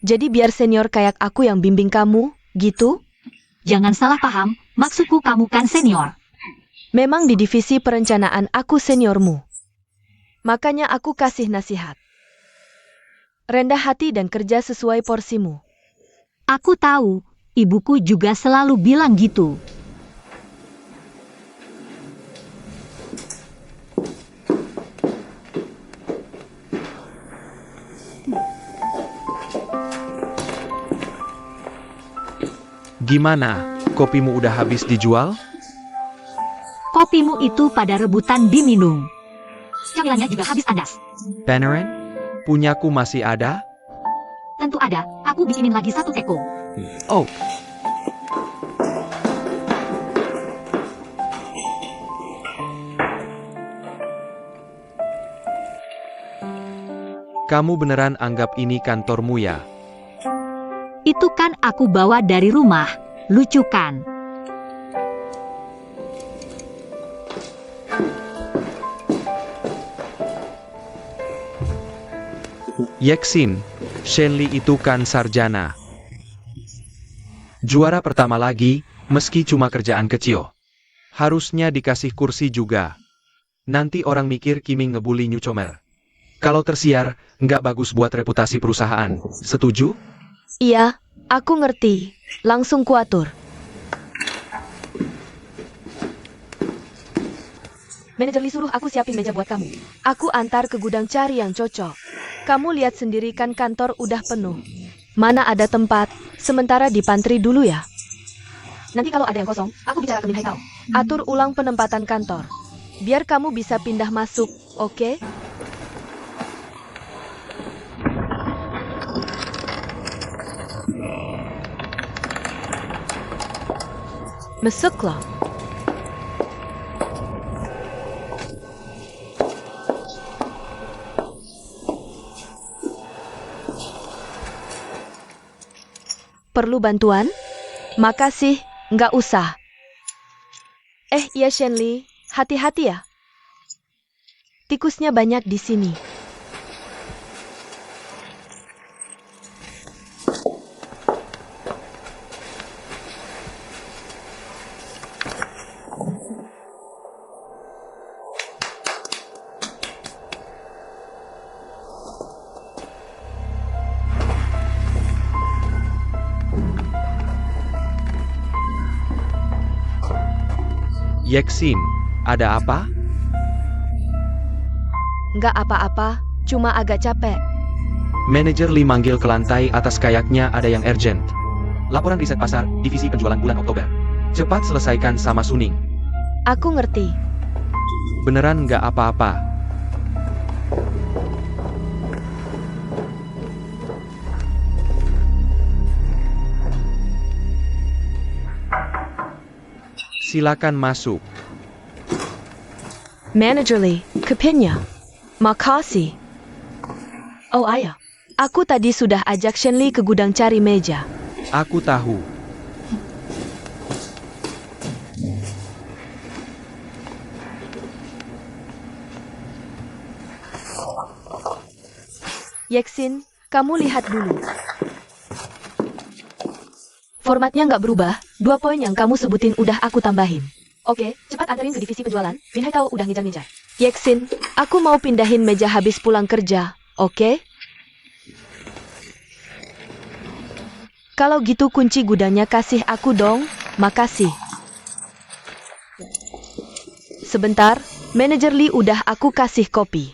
Jadi biar senior kayak aku yang bimbing kamu, gitu? Jangan salah paham, maksudku kamu kan senior. Memang di divisi perencanaan aku seniormu. Makanya aku kasih nasihat. Rendah hati dan kerja sesuai porsimu. Aku tahu, ibuku juga selalu bilang gitu. Gimana? Kopimu udah habis dijual? Kopimu itu pada rebutan diminum. Camilannya juga habis kandas. Beneran? Punyaku masih ada? Tentu ada, aku bikinin lagi 1 teko. Oh, kamu beneran anggap ini kantormu ya? Itu kan aku bawa dari rumah, lucu kan? Yeksin, Shenli itu kan sarjana. Juara pertama lagi, meski cuma kerjaan kecil. Harusnya dikasih kursi juga. Nanti orang mikir Kiming ngebully Newcomer. Kalau tersiar, nggak bagus buat reputasi perusahaan. Setuju? Iya, aku ngerti. Langsung kuatur. Manajer Lee suruh aku siapin meja buat kamu. Aku antar ke gudang cari yang cocok. Kamu lihat sendiri kan kantor udah penuh. Mana ada tempat, sementara di pantry dulu ya. Nanti kalau ada yang kosong, aku bicara ke Min Hai Tao. Atur ulang penempatan kantor. Biar kamu bisa pindah masuk, oke? Masuklah. Perlu bantuan? Makasih, nggak usah. Iya Shenli, hati-hati ya. Tikusnya banyak di sini. Yeksin, ada apa? Nggak apa-apa, cuma agak capek. Manajer Lee manggil ke lantai atas kayaknya ada yang urgent. Laporan riset pasar, divisi penjualan bulan Oktober. Cepat selesaikan sama Suning. Aku ngerti. Beneran nggak apa-apa. Silakan masuk. Manager Lee, kepinya. Makasih. Oh ayah, aku tadi sudah ajak Shenli ke gudang cari meja. Aku tahu. Yeksin, kamu lihat dulu. Formatnya nggak berubah, 2 poin yang kamu sebutin udah aku tambahin. Oke, cepat anterin ke divisi penjualan, Min Hai Tao udah ngejar-ngejar. Yeksin, aku mau pindahin meja habis pulang kerja, oke? Kalau gitu kunci gudangnya kasih aku dong, makasih. Sebentar, manajer Lee udah aku kasih kopi.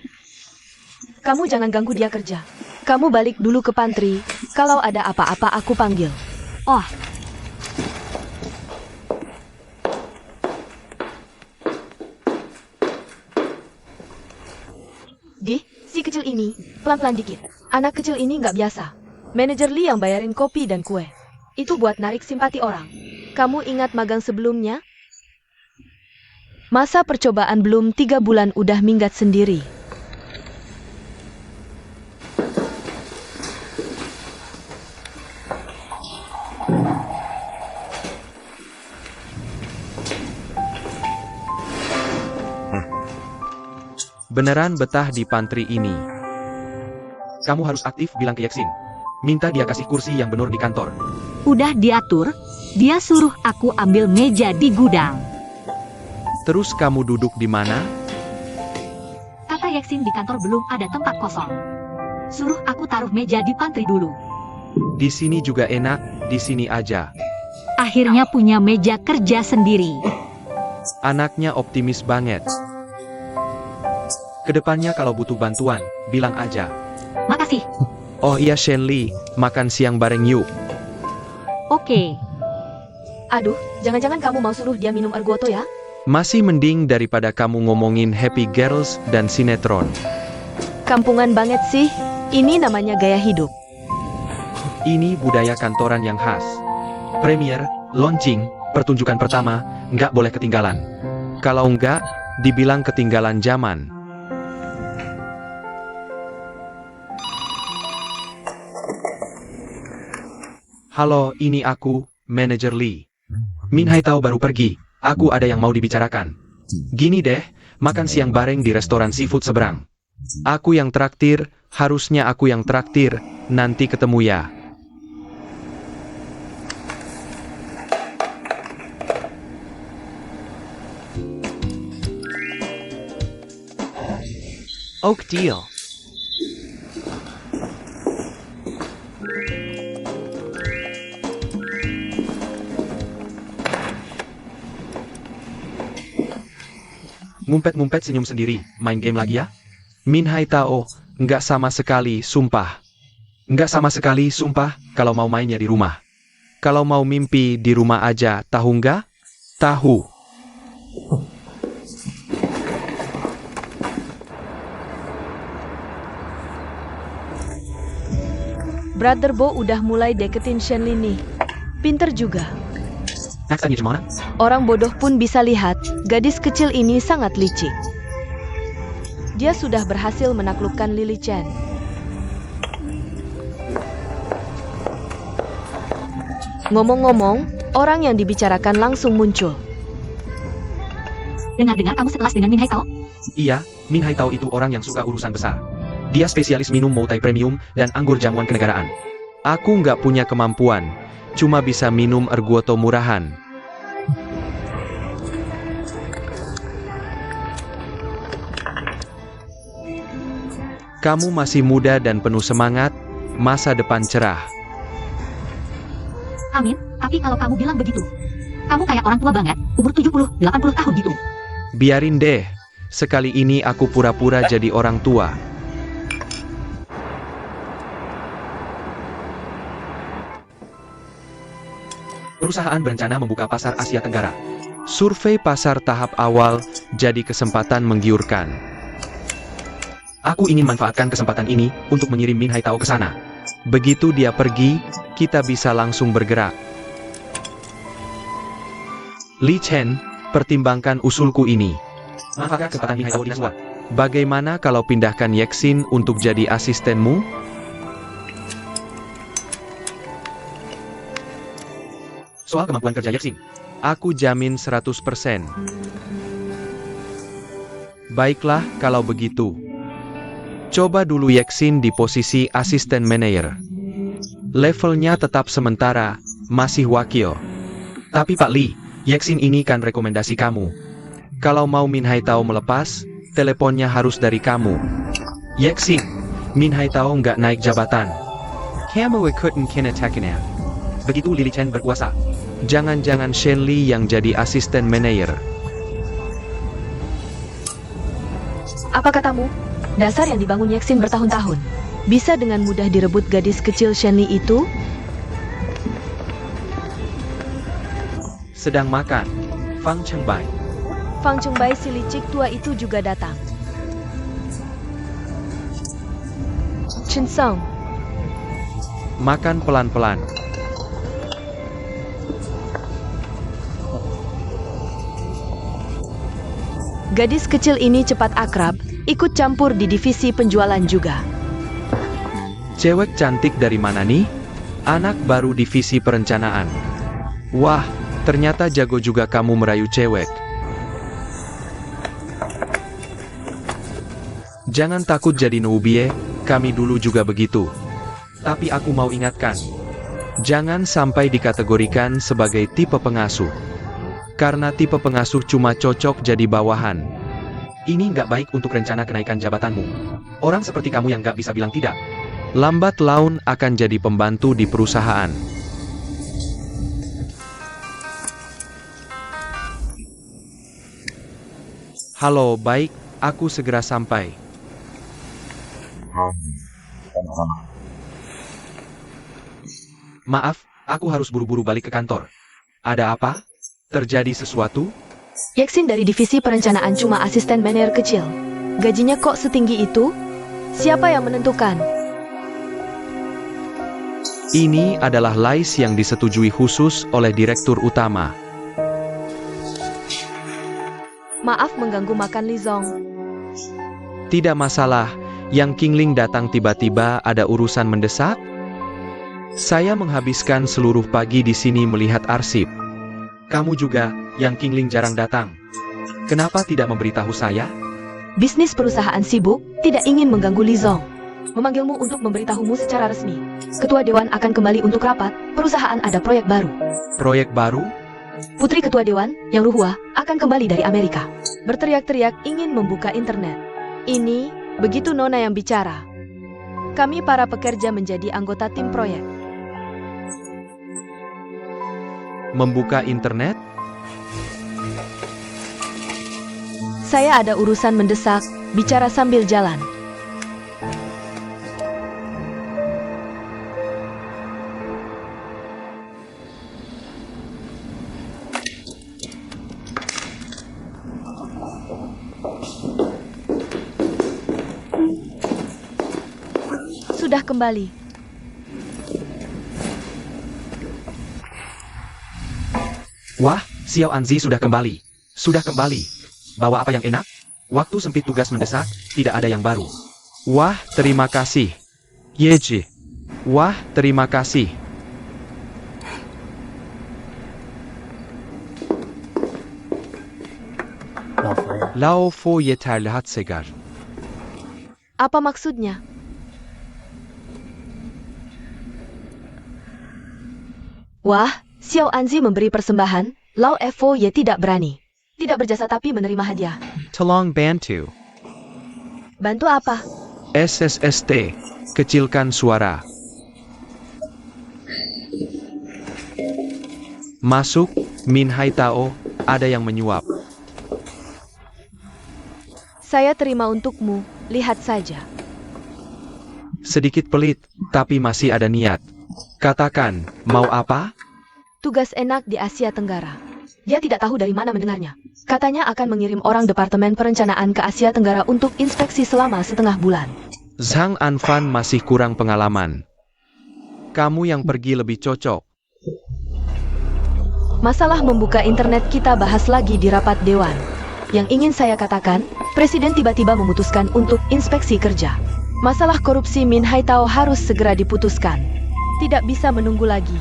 Kamu jangan ganggu dia kerja. Kamu balik dulu ke pantry, kalau ada apa-apa aku panggil. Oh, Si kecil ini, pelan-pelan dikit. Anak kecil ini nggak biasa. Manajer Lee yang bayarin kopi dan kue. Itu buat narik simpati orang. Kamu ingat magang sebelumnya? Masa percobaan belum 3 bulan udah minggat sendiri. Beneran betah di pantry ini. Kamu harus aktif bilang ke Yeksin. Minta dia kasih kursi yang benar di kantor. Udah diatur, dia suruh aku ambil meja di gudang. Terus kamu duduk di mana? Kata Yeksin di kantor belum ada tempat kosong. Suruh aku taruh meja di pantry dulu. Di sini juga enak, di sini aja. Akhirnya punya meja kerja sendiri. Anaknya optimis banget. Kedepannya kalau butuh bantuan, bilang aja. Makasih. Oh iya Shenli, makan siang bareng yuk. Oke. Aduh, jangan-jangan kamu mau suruh dia minum ergoto ya? Masih mending daripada kamu ngomongin Happy Girls dan sinetron. Kampungan banget sih. Ini namanya gaya hidup. Ini budaya kantoran yang khas. Premier, launching, pertunjukan pertama, nggak boleh ketinggalan. Kalau nggak, dibilang ketinggalan zaman. Halo, ini aku, Manajer Lee. Min Hai tahu baru pergi, aku ada yang mau dibicarakan. Gini deh, makan siang bareng di restoran seafood seberang. Aku yang traktir, harusnya aku yang traktir, nanti ketemu ya. Oak deal. Ngumpet-ngumpet senyum sendiri, main game lagi ya? Min Hai Tao, nggak sama sekali, sumpah. Nggak sama sekali, sumpah, kalau mau mainnya di rumah. Kalau mau mimpi di rumah aja, tahu nggak? Tahu. Brother Bo udah mulai deketin Shenli nih. Pinter juga. Orang bodoh pun bisa lihat, gadis kecil ini sangat licik. Dia sudah berhasil menaklukkan Lily Chen. Ngomong-ngomong, orang yang dibicarakan langsung muncul. Dengar-dengar kamu sekelas dengan Min Hai Tao? Iya, Min Hai Tao itu orang yang suka urusan besar. Dia spesialis minum multi premium dan anggur jamuan kenegaraan. Aku nggak punya kemampuan, cuma bisa minum ergoto murahan. Kamu masih muda dan penuh semangat, masa depan cerah. Amin, tapi kalau kamu bilang begitu, kamu kayak orang tua banget, umur 70-80 tahun gitu. Biarin deh, sekali ini aku pura-pura jadi orang tua. Perusahaan berencana membuka pasar Asia Tenggara. Survei pasar tahap awal jadi kesempatan menggiurkan. Aku ingin manfaatkan kesempatan ini untuk mengirim Min Hai Tao ke sana. Begitu dia pergi, kita bisa langsung bergerak. Li Chen, pertimbangkan usulku ini. Manfaatkan kesempatan Min Hai Tao di Naswa. Bagaimana kalau pindahkan Yeksin untuk jadi asistenmu? Soal kemampuan kerja Yeksin, aku jamin 100%. Baiklah kalau begitu. Coba dulu Yeksin di posisi asisten manajer. Levelnya tetap sementara, masih wakil. Tapi Pak Lee, Yeksin ini kan rekomendasi kamu. Kalau mau Min Hai Tao melepas, teleponnya harus dari kamu. Yeksin, Min Hai Tao nggak naik jabatan. Kamu ikutin kenetakannya. Begitu Lily Chen berkuasa. Jangan-jangan Shenli yang jadi asisten manajer. Apa katamu? Dasar yang dibangun Yeksin bertahun-tahun. Bisa dengan mudah direbut gadis kecil Shenli itu? Sedang makan. Fang Chengbai. Fang Chengbai si licik tua itu juga datang. Chen Song. Makan pelan-pelan. Gadis kecil ini cepat akrab, ikut campur di divisi penjualan juga. Cewek cantik dari mana nih? Anak baru divisi perencanaan. Wah, ternyata jago juga kamu merayu cewek. Jangan takut jadi nubie, kami dulu juga begitu. Tapi aku mau ingatkan, jangan sampai dikategorikan sebagai tipe pengasuh. Karena tipe pengasuh cuma cocok jadi bawahan. Ini nggak baik untuk rencana kenaikan jabatanmu. Orang seperti kamu yang nggak bisa bilang tidak. Lambat laun akan jadi pembantu di perusahaan. Halo, baik, aku segera sampai. Maaf, aku harus buru-buru balik ke kantor. Ada apa? Terjadi sesuatu? Yeksin dari divisi perencanaan cuma asisten manajer kecil. Gajinya kok setinggi itu? Siapa yang menentukan? Ini adalah list yang disetujui khusus oleh direktur utama. Maaf mengganggu makan Lizong. Tidak masalah, yang Kingling datang tiba-tiba ada urusan mendesak? Saya menghabiskan seluruh pagi di sini melihat arsip. Kamu juga, yang Kingling jarang datang. Kenapa tidak memberitahu saya? Bisnis perusahaan sibuk, tidak ingin mengganggu Lizong. Memanggilmu untuk memberitahumu secara resmi. Ketua Dewan akan kembali untuk rapat, perusahaan ada proyek baru. Proyek baru? Putri Ketua Dewan, Yang Ruhua, akan kembali dari Amerika. Berteriak-teriak ingin membuka internet. Ini, begitu Nona yang bicara. Kami para pekerja menjadi anggota tim proyek. Membuka internet? Saya ada urusan mendesak, bicara sambil jalan. Sudah kembali. Wah, Xiao Anzi sudah kembali. Sudah kembali. Bawa apa yang enak? Waktu sempit tugas mendesak, tidak ada yang baru. Wah, terima kasih. Yeji. Wah, terima kasih. Lao Fo yeterli Hatsegar. Apa maksudnya? Wah, Xiao Anzi memberi persembahan, Lao Fo Ye tidak berani. Tidak berjasa tapi menerima hadiah. Tolong bantu. Bantu apa? SSST. Kecilkan suara. Masuk, Min Hai Tao, ada yang menyuap. Saya terima untukmu, lihat saja. Sedikit pelit, tapi masih ada niat. Katakan, mau apa? Tugas enak di Asia Tenggara. Dia tidak tahu dari mana mendengarnya. Katanya akan mengirim orang Departemen Perencanaan ke Asia Tenggara untuk inspeksi selama setengah bulan. Zhang Anfan masih kurang pengalaman. Kamu yang pergi lebih cocok. Masalah membuka internet kita bahas lagi di rapat dewan. Yang ingin saya katakan, Presiden tiba-tiba memutuskan untuk inspeksi kerja. Masalah korupsi Min Hai Tao harus segera diputuskan. Tidak bisa menunggu lagi.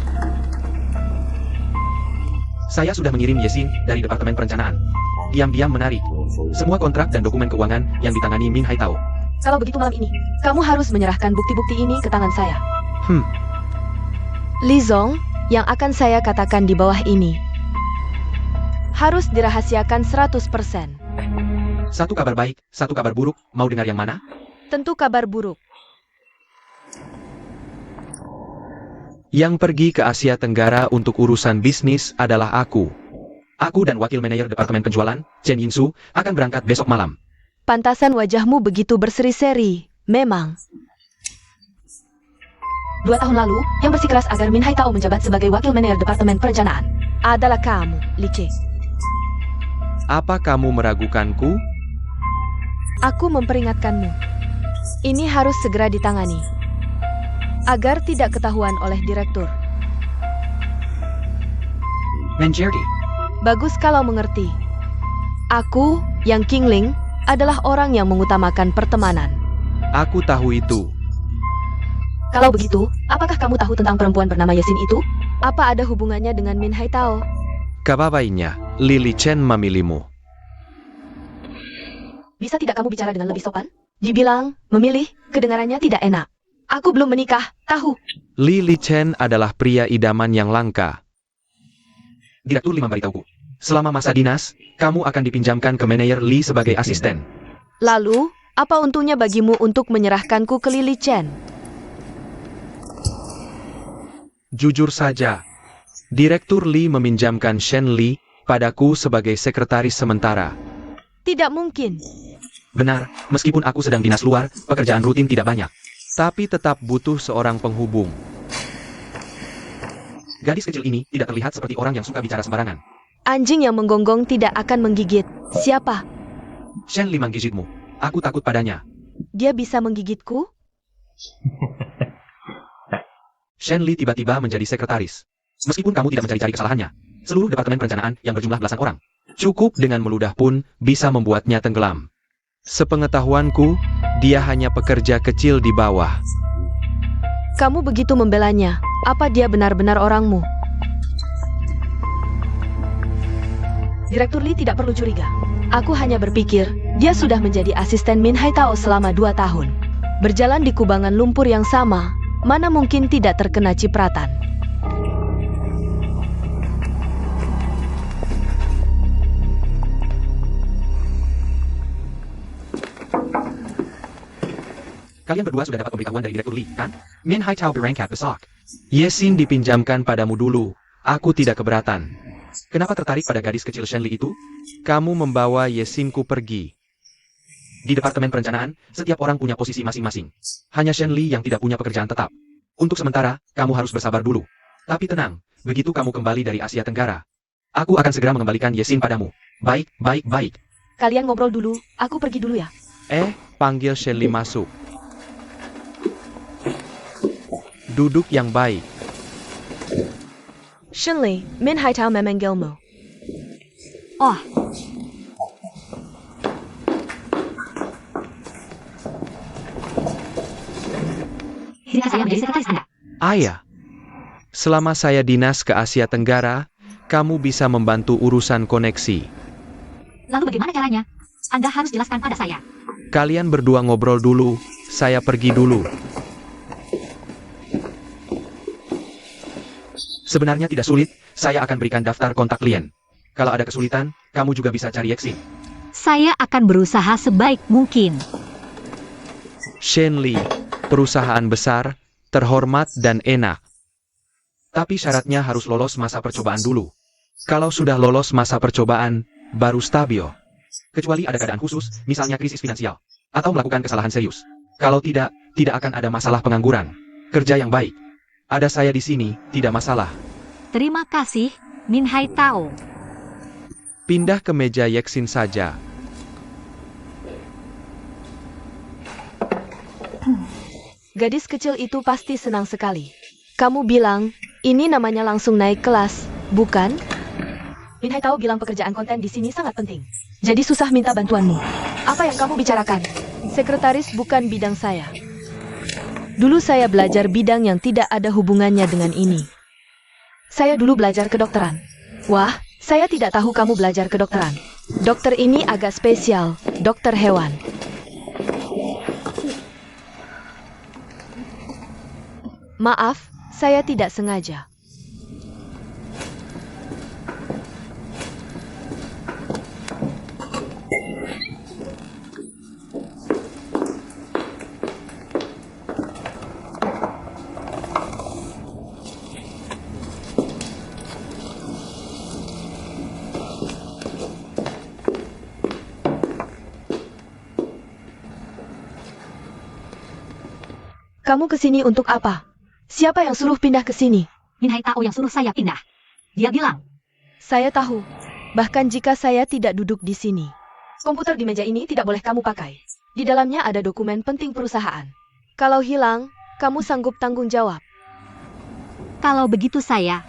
Saya sudah mengirim Yesin dari Departemen Perencanaan. Diam-diam menarik semua kontrak dan dokumen keuangan yang ditangani Min Hai Tao. Kalau begitu malam ini, kamu harus menyerahkan bukti-bukti ini ke tangan saya. Lizong, yang akan saya katakan di bawah ini, harus dirahasiakan 100%. Satu kabar baik, satu kabar buruk, mau dengar yang mana? Tentu kabar buruk. Yang pergi ke Asia Tenggara untuk urusan bisnis adalah aku. Aku dan wakil manajer Departemen Penjualan, Chen Yingsu, akan berangkat besok malam. Pantasan wajahmu begitu berseri-seri, memang. 2 tahun lalu, yang bersikeras agar Min Hai Tao menjabat sebagai wakil manajer Departemen Perencanaan adalah kamu, Li Ce. Apa kamu meragukanku? Aku memperingatkanmu. Ini harus segera ditangani, agar tidak ketahuan oleh direktur. Menjadi. Bagus kalau mengerti. Aku, yang Kingling, adalah orang yang mengutamakan pertemanan. Aku tahu itu. Kalau begitu, apakah kamu tahu tentang perempuan bernama Yesin itu? Apa ada hubungannya dengan Min Hai Tao? Kababainya, Lili Chen memilihmu. Bisa tidak kamu bicara dengan lebih sopan? Dibilang, memilih, kedengarannya tidak enak. Aku belum menikah, tahu. Li Lichen adalah pria idaman yang langka. Direktur Li memberitahuku. Selama masa dinas, kamu akan dipinjamkan ke manajer Li sebagai asisten. Lalu, apa untungnya bagimu untuk menyerahkanku ke Li Lichen? Jujur saja, Direktur Li meminjamkan Shen Li padaku sebagai sekretaris sementara. Tidak mungkin. Benar, meskipun aku sedang dinas luar, pekerjaan rutin tidak banyak. Tapi tetap butuh seorang penghubung. Gadis kecil ini tidak terlihat seperti orang yang suka bicara sembarangan. Anjing yang menggonggong tidak akan menggigit. Siapa? Shen Li menggigitmu. Aku takut padanya. Dia bisa menggigitku? Shen Li tiba-tiba menjadi sekretaris. Meskipun kamu tidak mencari-cari kesalahannya, seluruh departemen perencanaan yang berjumlah belasan orang, cukup dengan meludah pun bisa membuatnya tenggelam. Sepengetahuanku, dia hanya pekerja kecil di bawah. Kamu begitu membelanya. Apa dia benar-benar orangmu? Direktur Li tidak perlu curiga. Aku hanya berpikir, dia sudah menjadi asisten Min Haitao selama 2 tahun. Berjalan di kubangan lumpur yang sama, mana mungkin tidak terkena cipratan. Kalian berdua sudah dapat pemberitahuan dari Direktur Li, kan? Min Haitao berangkat besok. Yesin dipinjamkan padamu dulu. Aku tidak keberatan. Kenapa tertarik pada gadis kecil Shen Li itu? Kamu membawa Yesinku pergi. Di Departemen Perencanaan, setiap orang punya posisi masing-masing. Hanya Shen Li yang tidak punya pekerjaan tetap. Untuk sementara, kamu harus bersabar dulu. Tapi tenang, begitu kamu kembali dari Asia Tenggara, aku akan segera mengembalikan Yesin padamu. Baik, baik, baik. Kalian ngobrol dulu, aku pergi dulu ya. Panggil Shen Li masuk. Duduk yang baik. Shen Li, Min Haitao memanggilmu. Oh, izinkan saya menjadi sekretaris Anda. Ayah, selama saya dinas ke Asia Tenggara, kamu bisa membantu urusan koneksi. Lalu bagaimana caranya? Anda harus jelaskan pada saya. Kalian berdua ngobrol dulu, saya pergi dulu. Sebenarnya tidak sulit, saya akan berikan daftar kontak klien. Kalau ada kesulitan, kamu juga bisa cari Yexin. Saya akan berusaha sebaik mungkin. Shen Li, perusahaan besar, terhormat dan enak. Tapi syaratnya harus lolos masa percobaan dulu. Kalau sudah lolos masa percobaan, baru stabil. Kecuali ada keadaan khusus, misalnya krisis finansial, atau melakukan kesalahan serius. Kalau tidak, tidak akan ada masalah pengangguran. Kerja yang baik. Ada saya di sini, tidak masalah. Terima kasih, Min Haitao. Pindah ke meja Yexin saja. Gadis kecil itu pasti senang sekali. Kamu bilang, ini namanya langsung naik kelas, bukan? Min Haitao bilang pekerjaan konten di sini sangat penting. Jadi susah minta bantuanmu. Apa yang kamu bicarakan? Sekretaris bukan bidang saya. Dulu saya belajar bidang yang tidak ada hubungannya dengan ini. Saya dulu belajar kedokteran. Wah, saya tidak tahu kamu belajar kedokteran. Dokter ini agak spesial, dokter hewan. Maaf, saya tidak sengaja. Kamu kesini untuk apa? Siapa yang suruh pindah ke sini? Min Haitao yang suruh saya pindah. Dia bilang, Saya tahu. Bahkan jika saya tidak duduk di sini. Komputer di meja ini tidak boleh kamu pakai. Di dalamnya ada dokumen penting perusahaan. Kalau hilang, kamu sanggup tanggung jawab. kalau begitu saya.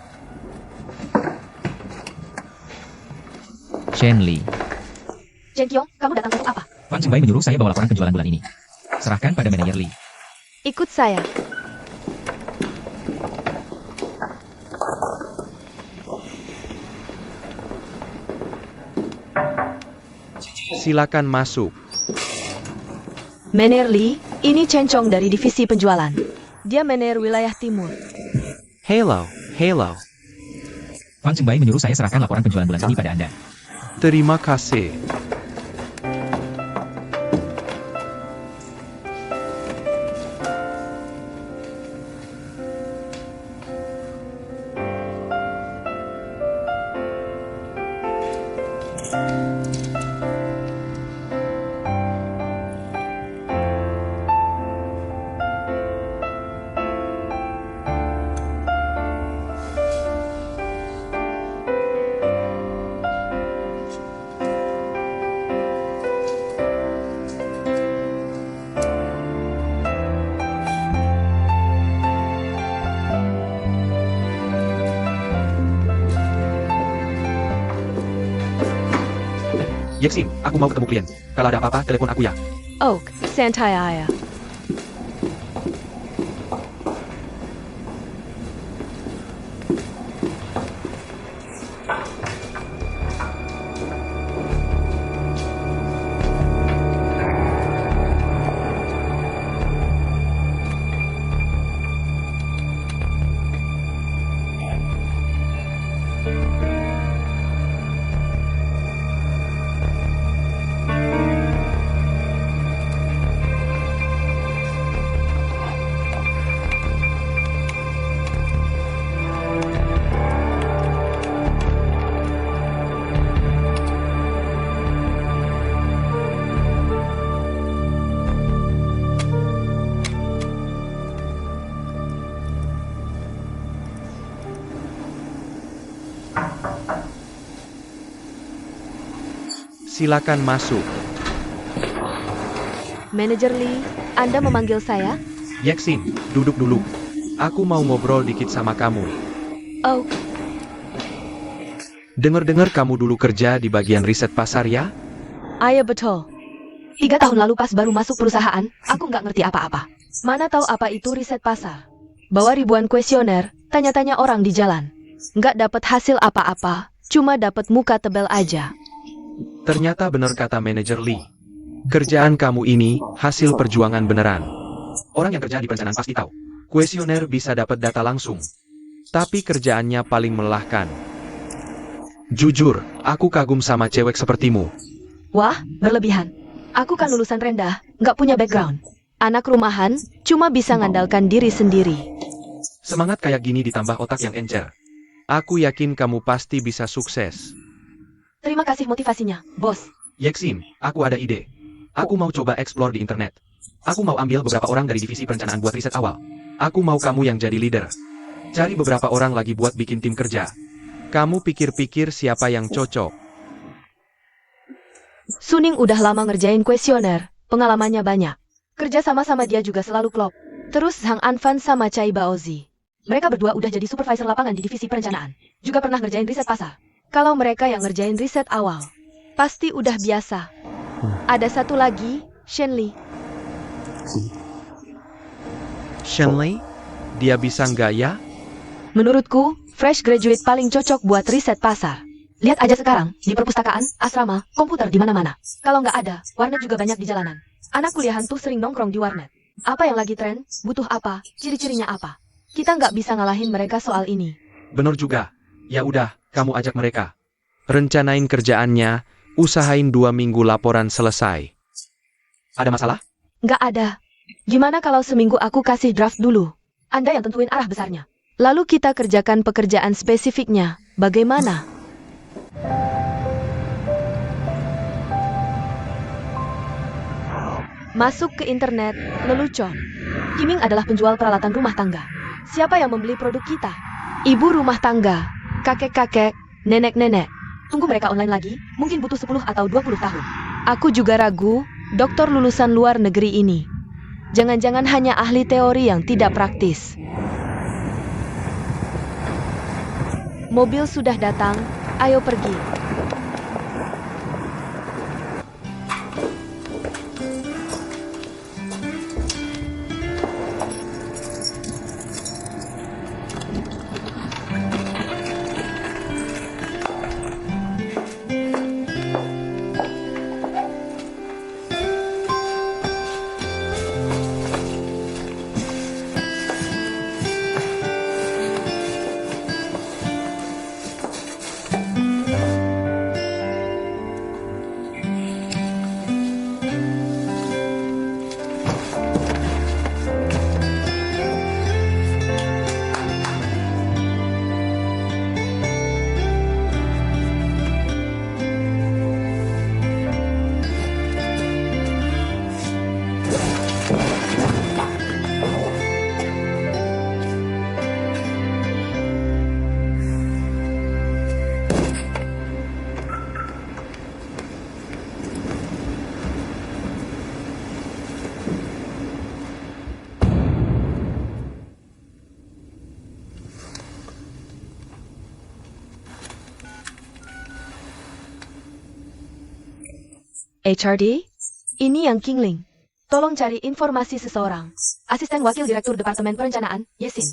Shen Li. Chen Qiong, kamu datang untuk apa? Fan Xingbai menyuruh saya bawa laporan penjualan bulan ini. Serahkan pada manajer Li. Ikut saya. Silakan masuk. Manager Lee, ini Chencong dari divisi penjualan. Dia manajer wilayah timur. Hello, hello. Fang Chengbai menyuruh saya serahkan laporan penjualan bulan ini pada Anda. Terima kasih. Yexin, aku mau ketemu klien. Kalau ada apa-apa, telepon aku ya. Oak, santai aja. Silakan masuk. Manager Lee, Anda memanggil saya? Yexin, duduk dulu. Aku mau ngobrol dikit sama kamu. Oak, Dengar-dengar kamu dulu kerja di bagian riset pasar ya? iya betul. 3 tahun lalu pas baru masuk perusahaan, aku nggak ngerti apa-apa. Mana tahu apa itu riset pasar. Bawa ribuan kuesioner, tanya-tanya orang di jalan. Nggak dapat hasil apa-apa, cuma dapat muka tebal aja. Ternyata benar kata manajer Lee. Kerjaan kamu ini hasil perjuangan beneran. Orang yang kerja di perencanaan pasti tahu. Kuesioner bisa dapat data langsung. Tapi kerjaannya paling melelahkan. Jujur, aku kagum sama cewek sepertimu. Wah, berlebihan. Aku kan lulusan rendah, nggak punya background. Anak rumahan, cuma bisa ngandalkan diri sendiri. Semangat kayak gini ditambah otak yang encer. Aku yakin kamu pasti bisa sukses. Terima kasih motivasinya, bos. Yexin, aku ada ide. Aku mau coba explore di internet. Aku mau ambil beberapa orang dari divisi perencanaan buat riset awal. Aku mau kamu yang jadi leader. Cari beberapa orang lagi buat bikin tim kerja. Kamu pikir-pikir siapa yang cocok. Suning udah lama ngerjain kuesioner, pengalamannya banyak. Kerja sama-sama dia juga selalu klop. Terus Zhang Anfan sama Chai Baozi. Mereka berdua udah jadi supervisor lapangan di divisi perencanaan. Juga pernah ngerjain riset pasar. Kalau mereka yang ngerjain riset awal, pasti udah biasa. Ada satu lagi, Shen Li. Shenley? Dia bisa nggak ya? Menurutku, fresh graduate paling cocok buat riset pasar. Lihat aja sekarang, di perpustakaan, asrama, komputer di mana-mana. Kalau nggak ada, warnet juga banyak di jalanan. Anak kuliahan tuh sering nongkrong di warnet. Apa yang lagi tren, butuh apa, ciri-cirinya apa. Kita nggak bisa ngalahin mereka soal ini. Bener juga. Ya udah, kamu ajak mereka. Rencanain kerjaannya, usahain 2 minggu laporan selesai. Ada masalah? Nggak ada. Gimana kalau seminggu aku kasih draft dulu? Anda yang tentuin arah besarnya. Lalu kita kerjakan pekerjaan spesifiknya. Bagaimana? Masuk ke internet, lelucon. Kiming adalah penjual peralatan rumah tangga. Siapa yang membeli produk kita? Ibu rumah tangga, kakek-kakek, nenek-nenek. Tunggu mereka online lagi, mungkin butuh 10 atau 20 tahun. Aku juga ragu, dokter lulusan luar negeri ini. Jangan-jangan hanya ahli teori yang tidak praktis. Mobil sudah datang, ayo pergi. HRD? Ini yang Kingling. Tolong cari informasi seseorang. Asisten Wakil Direktur Departemen Perencanaan, Yesin.